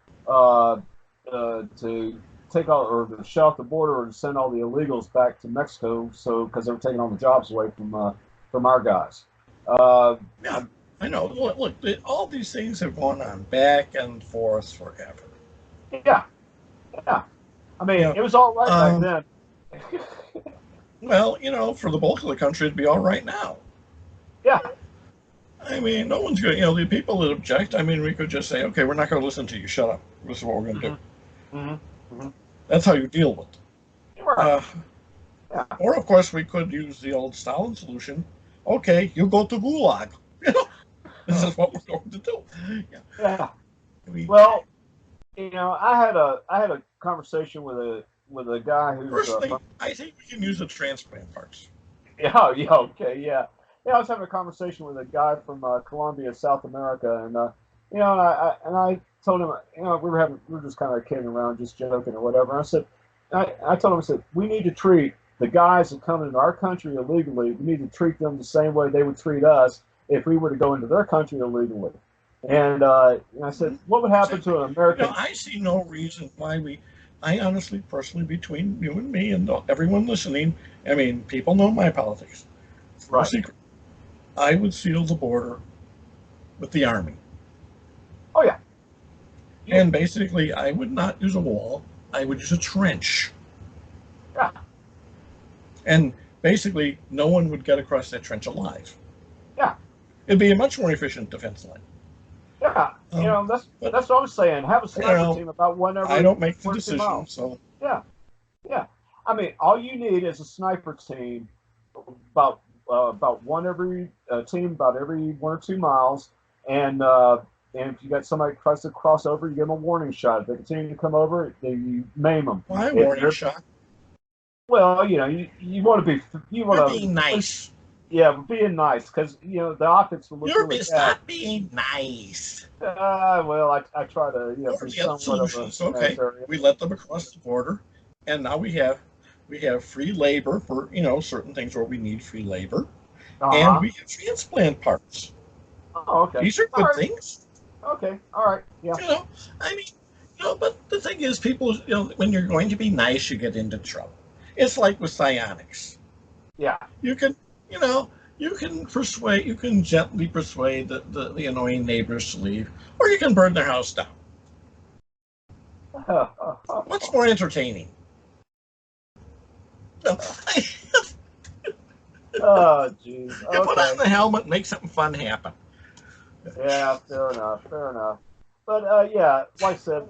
to take all or to shut off the border and send all the illegals back to Mexico. So because they were taking all the jobs away from our guys. Uh, Yeah. I know. Look, all these things have gone on back and forth forever. yeah, yeah. I You mean, know, it was all right back um, then. well, for the bulk of the country, it'd be all right now. Yeah. I mean, no one's going to, the people that object, I mean, we could just say, okay, we're not going to listen to you. Shut up. This is what we're going to do. Mm-hmm. Mm-hmm. That's how you deal with it. Right. Uh, Yeah. or, of course, we could use the old Stalin solution. Okay, you go to Gulag. This is what we're going to do. Yeah. Yeah. We, Well, I had a conversation with a guy who's personally, from. I think we can use the transplant parts. Yeah. Yeah. Okay. Yeah. Yeah. I was having a conversation with a guy from Colombia, South America, and I told him, we were just kind of kidding around, just joking or whatever. And I told him, I said, we need to treat the guys that come into our country illegally. We need to treat them the same way they would treat us if we were to go into their country illegally. And I said, what would happen to Exactly. an American? I see no reason why I honestly, personally, between you and me and everyone listening, I mean, people know my politics. It's no Right. secret. I would seal the border with the army. Oh yeah. And basically, I would not use a wall. I would use a trench. Yeah. And basically, no one would get across that trench alive. Yeah. It'd be a much more efficient defense line. Yeah. That's But what I'm saying. Have a sniper team about one I every don't make the 1 or 2 decision, miles. so Yeah. Yeah. I mean, all you need is a sniper team about one every team about every 1 or 2 miles, and if you got somebody who tries to cross over, you give them a warning shot. If they continue to come over, then you maim them. why warning shot? Well, you want to be You're being nice. Yeah, being nice, because the optics will look You're really bad. not being nice. Well, I try to Or be the other somewhat of solutions, a okay, we let them across the border, and now we have free labor for certain things where we need free labor, and we have transplant parts. Oh, okay. These are good things. Okay, all right, yeah. I mean, but the thing is, people, when you're going to be nice, you get into trouble. It's like with psionics. Yeah. You can, you can gently persuade the annoying neighbors to leave, or you can burn their house down. What's more entertaining? Oh, jeez. Okay. Put on the helmet and make something fun happen. Yeah, fair enough. But yeah, like I said,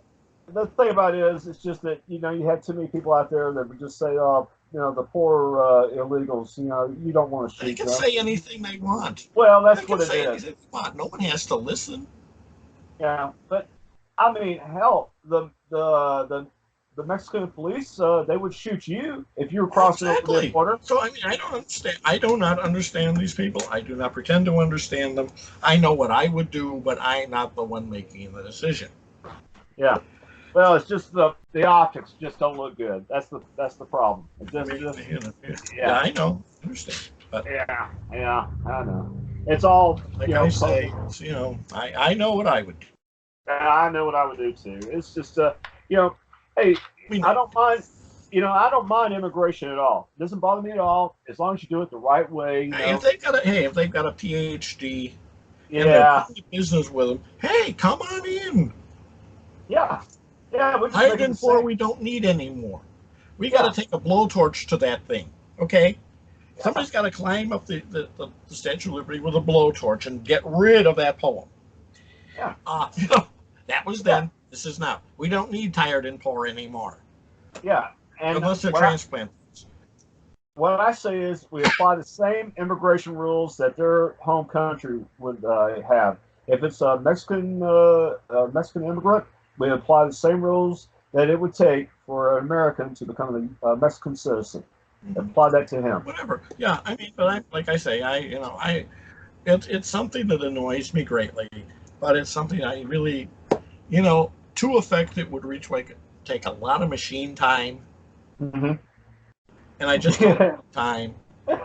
the thing about it is, it's just that you had too many people out there that would just say, "Oh, the poor illegals. You don't want to shoot They can them." say anything they want. Well, that's They what can it say is. anything they want. No one has to listen. Yeah, but I mean, hell, the Mexican police, they would shoot you if you were crossing over the border. So I mean, I don't understand. I do not understand these people. I do not pretend to understand them. I know what I would do, but I'm not the one making the decision. Yeah. Well, it's just the optics just don't look good. That's the problem. Yeah, I know. I understand. But yeah, I know. It's all like I say, I know what I would do. I know what I would do too. It's just hey, I don't mind. I don't mind immigration at all. It doesn't bother me at all as long as you do it the right way. If they've got a PhD, yeah, and they're putting business with them, hey, come on in. Yeah. Hydrogen 4 we don't need anymore. We got to take a blowtorch to that thing, okay? Yeah. Somebody's got to climb up the Statue of Liberty with a blowtorch and get rid of that poem. Yeah. That was then. Yeah. This is now. We don't need tired and poor anymore. Yeah. And unless they're transplants. What I say is we apply the same immigration rules that their home country would have. If it's a Mexican immigrant, we apply the same rules that it would take for an American to become a Mexican citizen. Apply that to him. Whatever. Yeah, I mean, but like I say, it's something that annoys me greatly, but it's something I really, to affect it would take a lot of machine time. Mm-hmm. And I just don't have time. Okay.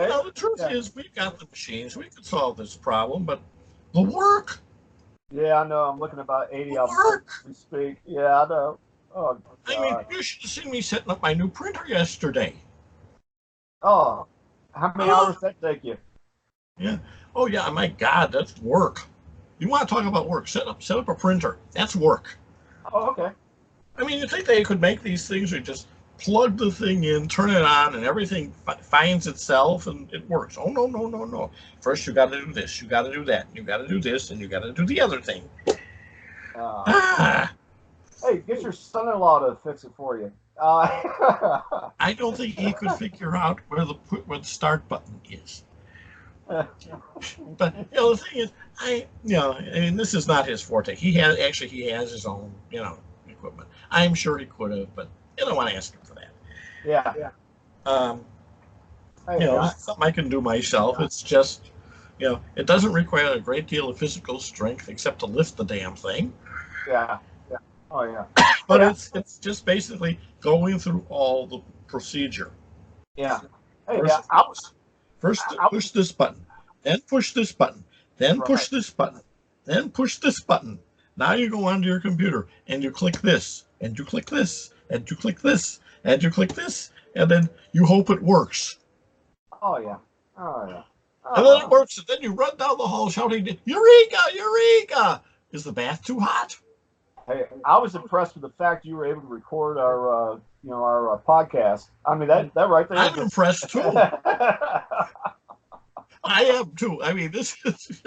The truth is, we've got the machines. We could solve this problem, but the work. Yeah, I know. I'm looking about 80 of them as we speak. Yeah, I know. Oh, God. I mean, you should have seen me setting up my new printer yesterday. Oh, how many hours did that take you? Yeah. Oh, yeah. My God, that's work. You want to talk about work? Set up a printer. That's work. Oh, okay. I mean, you think they could make these things where you just plug the thing in, turn it on, and everything finds itself and it works. Oh, no. First, you got to do this, you got to do that, you got to do this, and you got to do the other thing. Hey, get your son-in-law to fix it for you. I don't think he could figure out where the start button is. But the thing is, I mean, this is not his forte. He has his own, equipment. I'm sure he could have, but you don't want to ask him for that. Yeah. Something I can do myself. It's just, it doesn't require a great deal of physical strength except to lift the damn thing. Yeah. Oh yeah. But it's just basically going through all the procedure. Yeah. First, push this button, then push this button, then push this button, then push this button. Now you go onto your computer and you click this, and you click this, and you click this, and you click this, and then you hope it works. Oh yeah. And then it works. And then you run down the hall shouting, "Eureka! Eureka! Is the bath too hot?" Hey, I was impressed with the fact you were able to record our, our podcast. I mean, that right there. I'm impressed too. I am too. I mean, this is.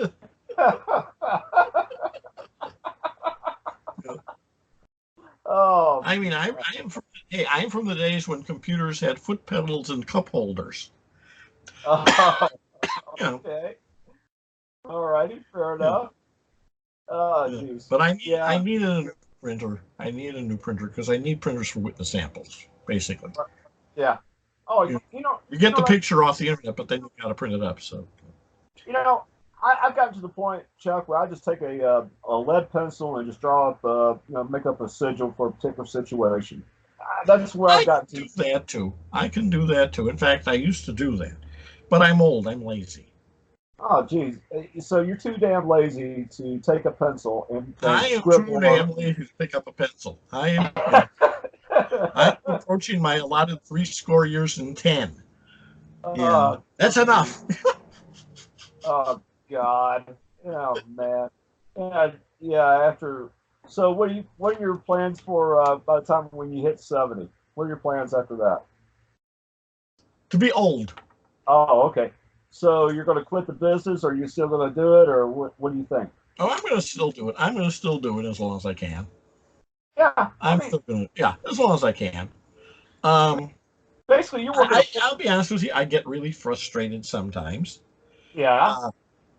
Oh. I mean, I am from. Hey, I'm from the days when computers had foot pedals and cup holders. Oh, You know, okay. All righty. Fair enough. Oh, yeah. jeez. But I need a new printer. I need a new printer because I need printers for witness samples, basically. Yeah. Oh, You you get the know, picture off the internet, but then you got to print it up. So. I've gotten to the point, Chuck, where I just take a lead pencil and just draw up, make up a sigil for a particular situation. That's where I've gotten to. I can do that too. I can do that too. In fact, I used to do that, but I'm old. I'm lazy. Oh, geez. So you're too damn lazy to take a pencil and I am scribble too damn lazy to pick up a pencil. I'm approaching my allotted 70 years and 10. And that's enough. Oh God. Oh man. And yeah, after so what are your plans for by the time when you hit 70? What are your plans after that? To be old. Oh, okay. So you're going to quit the business, or are you still going to do it, or what do you think? Oh, I'm going to still do it. I'm going to still do it as long as I can. Yeah, Still going to, yeah, as long as I can. Basically, you're working. I'll be honest with you. I get really frustrated sometimes. Yeah.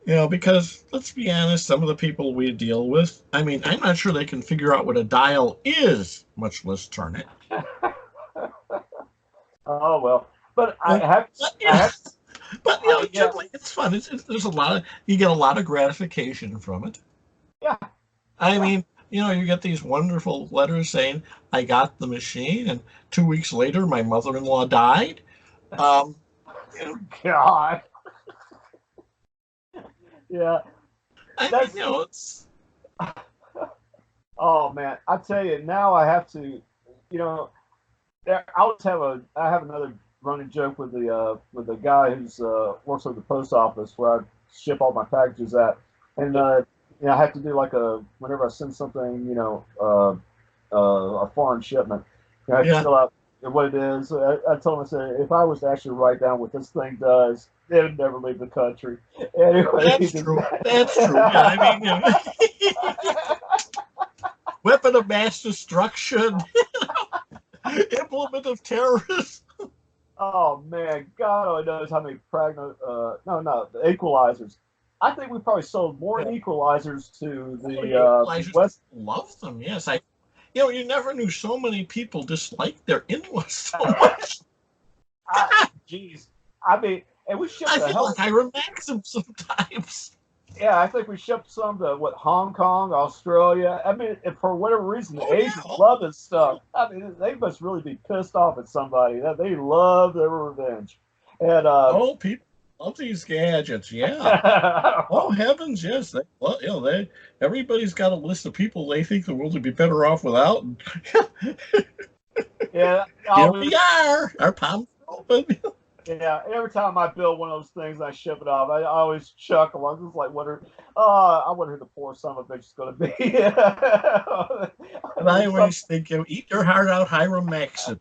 Because let's be honest, some of the people we deal with, I mean, I'm not sure they can figure out what a dial is, much less turn it. Oh well, but I have. But generally it's fun. There's you get a lot of gratification from it. Yeah. I mean, you get these wonderful letters saying, "I got the machine," and 2 weeks later, my mother-in-law died. God. Yeah. It's. Oh man, I tell you, now I have to, I have another running joke with the guy who's works at the post office where I ship all my packages at, and I have to do whenever I send something, a foreign shipment, I have to fill out what it is. I told him, I said, if I was to actually write down what this thing does, it would never leave the country. Anyway, that's true. That's true. Yeah, I mean, weapon of mass destruction, implement of terrorism. Oh man, God only knows how many the equalizers. I think we probably sold more equalizers to the West. Love them, yes. You never knew so many people disliked their in-laws so much. Jeez, I mean, and we shipped. I feel like I remax them sometimes. Yeah, I think we shipped some to Hong Kong, Australia. I mean, for whatever reason, the Asians love this stuff. I mean, they must really be pissed off at somebody. They love their revenge. And people love these gadgets. Yeah. Oh heavens, yes. Everybody's got a list of people they think the world would be better off without. Yeah. Here we are. Our palms are open. Yeah, every time I build one of those things, I ship it off. I always chuckle. I'm just like, I wonder who the poor son of a bitch is going to be. And I always think, eat your heart out, Hiram Maxon.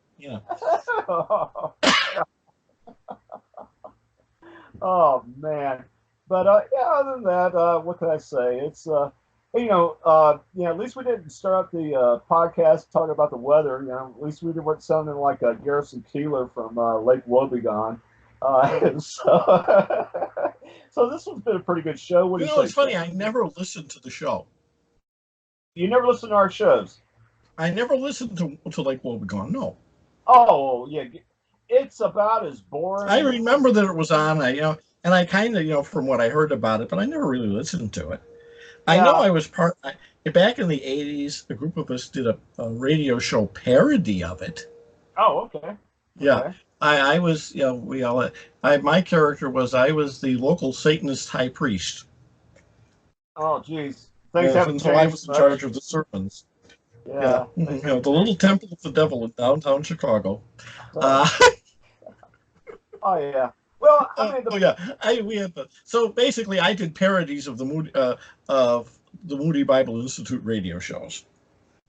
Oh man, but other than that, what can I say? It's at least we didn't start up the podcast talking about the weather. At least we didn't sounding like Garrison Keeler from Lake Wobegon. So this one's been a pretty good show. What do you think? It's funny. I never listened to the show. You never listened to our shows? I never listened to Lake Wobegon. No. Oh yeah, it's about as boring. I remember that it was on. And I kind of from what I heard about it, but I never really listened to it. I know I was back in the 80s, a group of us did a radio show parody of it. Oh, okay. Yeah. Okay. I was, my character was, I was the local Satanist high priest. Oh, geez. Things haven't changed. Until I was in charge of the sermons. Yeah. The little temple of the devil in downtown Chicago. Oh, yeah. Well, I mean, Oh yeah, we had so basically I did parodies of the Moody Bible Institute radio shows.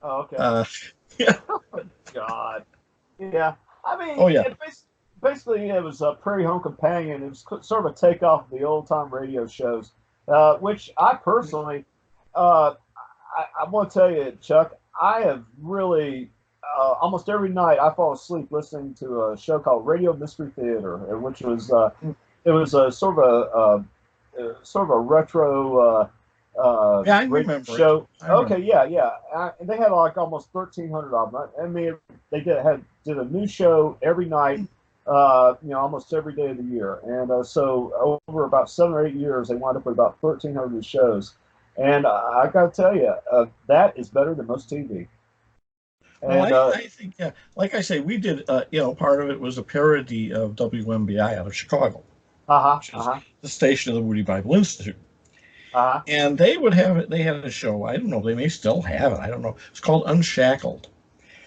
oh, okay. Uh, yeah. God. Yeah. I mean, Oh yeah. basically it was a Prairie Home Companion. It was sort of a takeoff of the old time radio shows, which I personally, uh, I want to tell you, Chuck, I have really almost every night I fall asleep listening to a show called Radio Mystery Theater, which was it was a sort of a retro Yeah, I radio remember it. show. I Okay, remember. yeah, yeah. And they had like almost 1,300 of them. I mean, they did a new show every night, almost every day of the year. And so over about 7 or 8 years, they wound up with about 1,300 shows. And I got to tell you, that is better than most TV. Well, And I think, yeah, like I say, we did, part of it was a parody of WMBI out of Chicago, which is the station of the Moody Bible Institute. And they had a show, I don't know, they may still have it, I don't know. It's called Unshackled.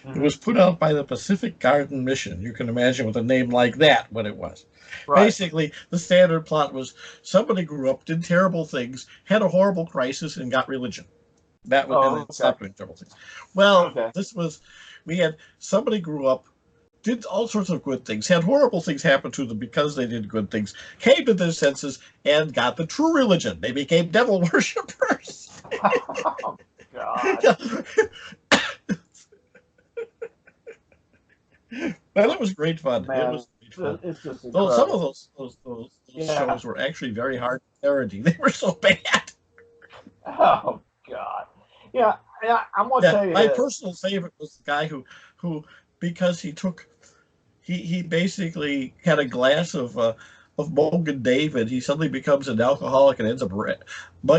It was put out by the Pacific Garden Mission. You can imagine with a name like that what it was. Right. Basically, the standard plot was somebody grew up, did terrible things, had a horrible crisis, and got religion. That was, and then stopped doing terrible things. Well, we had somebody grew up, did all sorts of good things, had horrible things happen to them because they did good things, came to their senses, and got the true religion. They became devil worshippers. Oh, God. But it was great fun. Man, it was great fun. It's just some of those shows were actually very hard to parody. They were so bad. Oh God. Yeah, I'm gonna tell you. My personal favorite was the guy who because he basically had a glass of Mogan David. He suddenly becomes an alcoholic and ends up.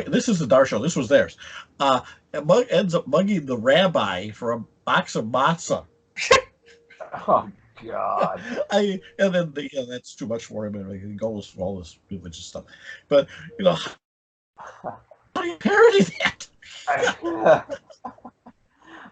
This is the Dar show. This was theirs. Ends up mugging the rabbi for a box of matzah. Oh God! And then that's too much for him, and he goes for all this religious stuff. But how do you parody that?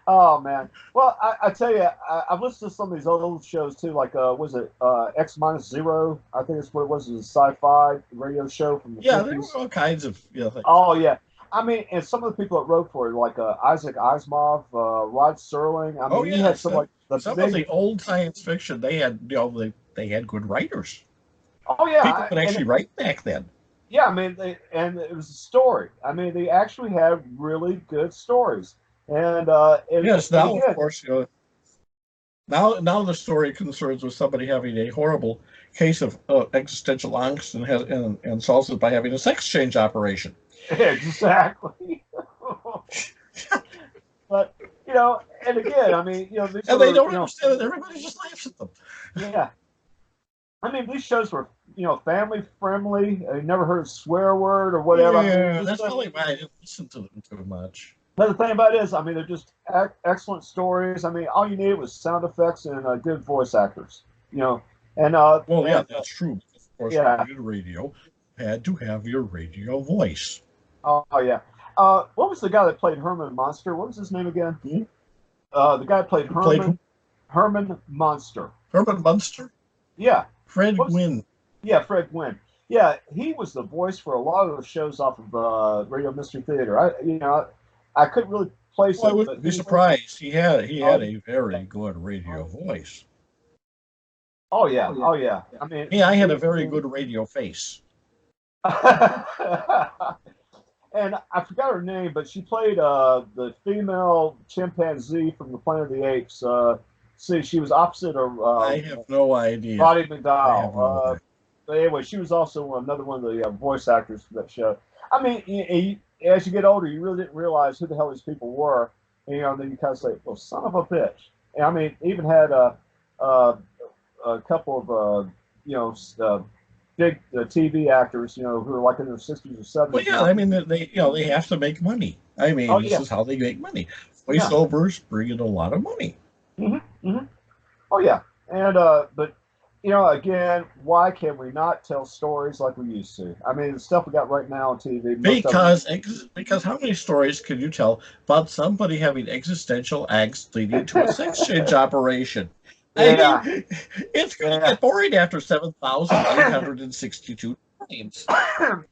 Oh man! Well, I tell you, I've listened to some of these old shows too. Like, was it X-0? I think that's what it was. It was a sci-fi radio show from the 50s. There were all kinds of things. Oh yeah. I mean, and some of the people that wrote for it, like Isaac Asimov, Rod Serling. I mean, he had some like some of the old science fiction. They had they had good writers. Oh yeah, people could actually write back then. Yeah, I mean, and it was a story. I mean, they actually had really good stories. And yes, now of course, now the story concerns with somebody having a horrible case of existential angst and solves it by having a sex change operation. Exactly. But and again, I mean, and they don't understand it. Everybody just laughs at them. Yeah. I mean, these shows were, family friendly. I never heard a swear word or whatever. Yeah, I mean, that's probably why I didn't listen to them too much. But the thing about it is, I mean, they're just excellent stories. I mean, all you needed was sound effects and good voice actors. And yeah, that's true. Of course, when you did radio, you had to have your radio voice. Oh yeah. What was the guy that played Herman Monster? What was his name again? The guy that played Herman Monster. Herman Munster? Yeah. Fred Gwynn. Yeah, Fred Gwynn. Yeah, he was the voice for a lot of the shows off of Radio Mystery Theater. I couldn't really place it. I wouldn't be surprised. He had a very good radio voice. Oh yeah. I mean, I had a very good radio face. And I forgot her name, but she played the female chimpanzee from the Planet of the Apes. She was opposite of. I have no idea. Roddy McDowell. But anyway, she was also another one of the voice actors for that show. I mean, as you get older, you really didn't realize who the hell these people were. And, then you kind of say, "Well, son of a bitch." And I mean, even had a couple of big TV actors, who are like in their 60s or 70s. Well, yeah, I mean, they have to make money. I mean, this is how they make money. Voiceovers bring in a lot of money. Mm-hmm. Mm-hmm. Oh yeah, and but again, why can we not tell stories like we used to? I mean, the stuff we got right now on TV. Because how many stories can you tell about somebody having existential angst leading to a sex change operation? I Yeah. mean, it's going to get boring after 7,862 times.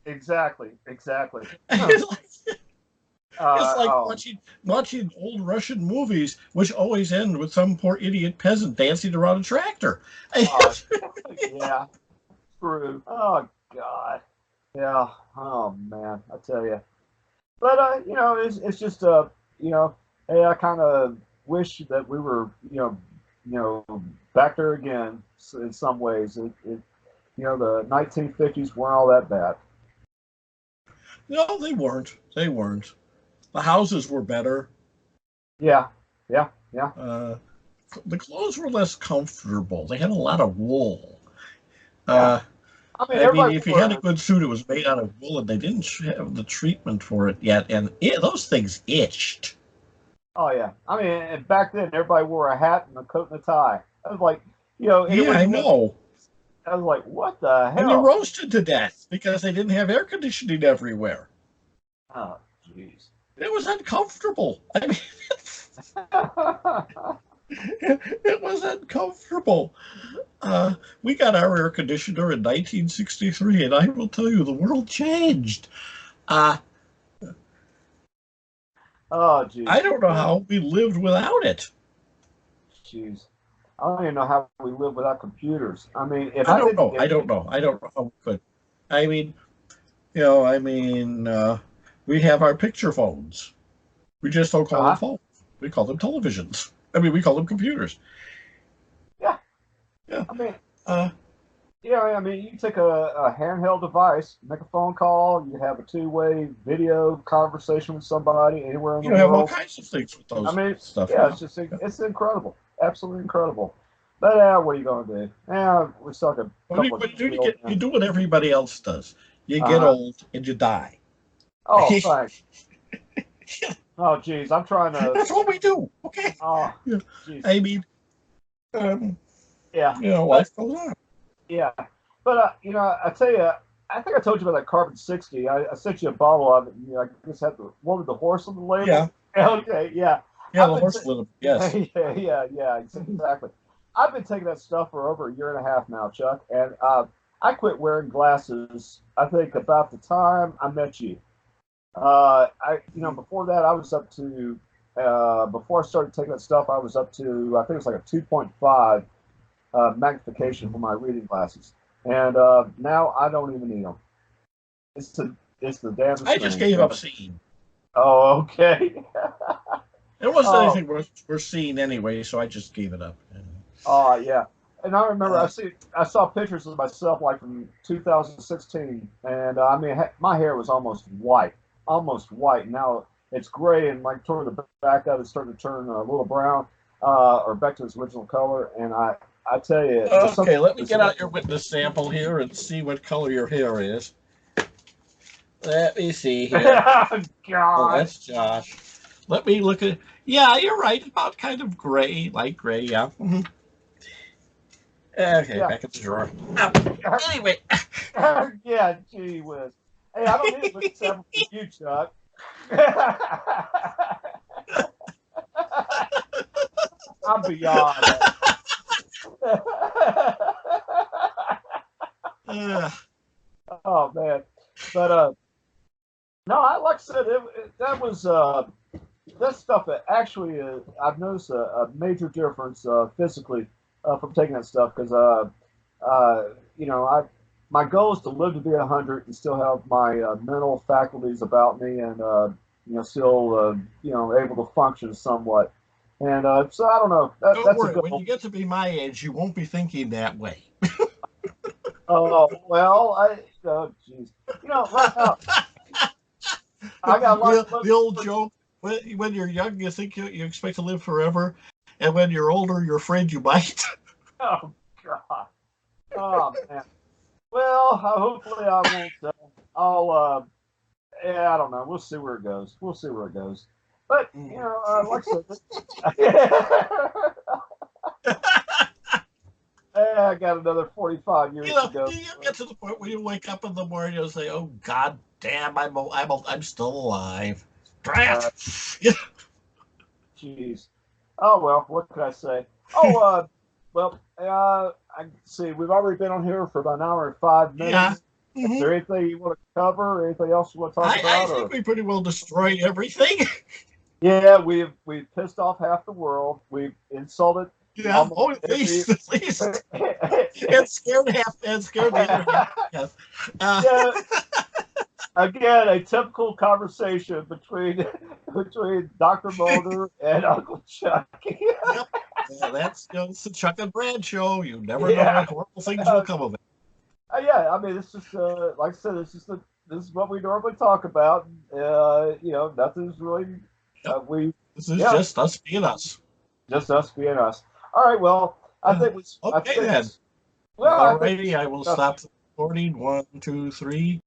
Exactly. Exactly. It's like Oh, watching old Russian movies, which always end with some poor idiot peasant dancing around a tractor. oh, yeah. True. Oh God. Yeah. Oh man, I tell you. But it's just hey, I kind of wish that we were back there again in some ways. The 1950s weren't all that bad. No, they weren't. They weren't. The houses were better. Yeah. Yeah. Yeah. The clothes were less comfortable. They had a lot of wool. Yeah. Uh, I mean, I mean, everybody if you had a wore. good suit, it was made out of wool, and they didn't have the treatment for it yet, and those things itched. Oh yeah. I mean, and back then everybody wore a hat and a coat and a tie. I was like, Yeah, anywhere I you went, know. I was like, what the And you hell? roasted to death because they didn't have air conditioning everywhere. Oh, jeez. It was uncomfortable. I mean, it was uncomfortable. We got our air conditioner in 1963, and I will tell you, the world changed. Uh, Oh, I jeez. don't know how we lived without it. Jeez. I don't even know how we live without computers. I mean, if I I don't didn't, know. I don't know. I don't know how we could. I mean, I mean, we have our picture phones. We just don't call them uh-huh. phones. We call them televisions. I mean, we call them computers. Yeah. Yeah. I mean, Uh, I mean, you take a handheld device, make a phone call, you have a two-way video conversation with somebody anywhere in the you have all world. kinds of things with I those mean, stuff. yeah, Yeah. it's incredible, absolutely incredible. But what are you going to do? Yeah, we're stuck a couple of What do? grumpy old You men. do what everybody else does. You get Uh-huh. old and you die. Oh, thanks. Oh, geez, I'm trying to. That's what we do. Okay. Oh, Yeah. geez, I mean, um, yeah, but life goes on. yeah, but I tell you, I think I told you about that carbon 60. I sent you a bottle of it. And, I just had the one with the horse on the label. Yeah. Okay, yeah, Yeah. I've The been. horse little. Yes. Yeah, exactly. I've been taking that stuff for over a year and a half now, Chuck, and I quit wearing glasses. I think about the time I met you. Before that, I was up to. Before I started taking that stuff, I was up to. I think it was like a 2.5 magnification for my reading glasses, and now I don't even need them. It's the it's the I damnedest just thing. gave up seeing. Oh, okay. It wasn't Oh, anything worth seeing anyway, so I just gave it up. oh, yeah. And I remember Uh, I saw pictures of myself like from 2016, and I mean my hair was almost white. Now it's gray, and like toward the back of it's starting to turn a little brown, or back to its original color. And I tell you, there's something. okay, let me get out your witness sample here and see what color your hair is. Let me see here. Oh, God. that's Josh. Let me look at. Yeah, you're right. About kind of gray, light gray. Yeah. Okay, Yeah. back at the drawer. Anyway, Yeah, gee whiz. Hey, I don't need a witness sample for you, Chuck. I'm beyond that. uh, Oh man, but no, I like I said that was that stuff that actually I've noticed a major difference physically from taking that stuff because I my goal is to live to be 100 and still have my mental faculties about me and still able to function somewhat. And so I don't know. don't That's a worry. good. When you get to be my age, you won't be thinking that way. Oh well, oh jeez. Right now I got a lot of The old joke: when you're young, you think you expect to live forever, and when you're older, you're afraid you might. Oh God. Oh man. Well, hopefully I won't. I'll. Yeah, I don't know. We'll see where it goes. We'll see where it goes. But like I said, I got another 45 years to go. You get to the point where you wake up in the morning and say, "Oh God damn, I'm still alive." Uh, Drat. Jeez. Oh well, what can I say? Oh, Well, I see. We've already been on here for about an hour and 5 minutes. Yeah. Is there anything you want to cover, or anything else you want to talk I about? think Or we pretty well destroyed everything. yeah, we've pissed off half the world. We've insulted Yeah. almost Oh, at every. least. And scared the other half. Yes. Yeah, again, a typical conversation between Dr. Mulder and Uncle Chuckie. Yep. Yeah, that's it's the Chuck and Brad show. You never know Yeah. what horrible things will come of it. Yeah, I mean, it's just like I said, this is what we normally talk about. Nothing's really Yep. we This is yeah, just us being us. just us being us. All right, well, I think we I Okay think then. well, I think Alrighty, I will stop the recording. 1, 2, 3.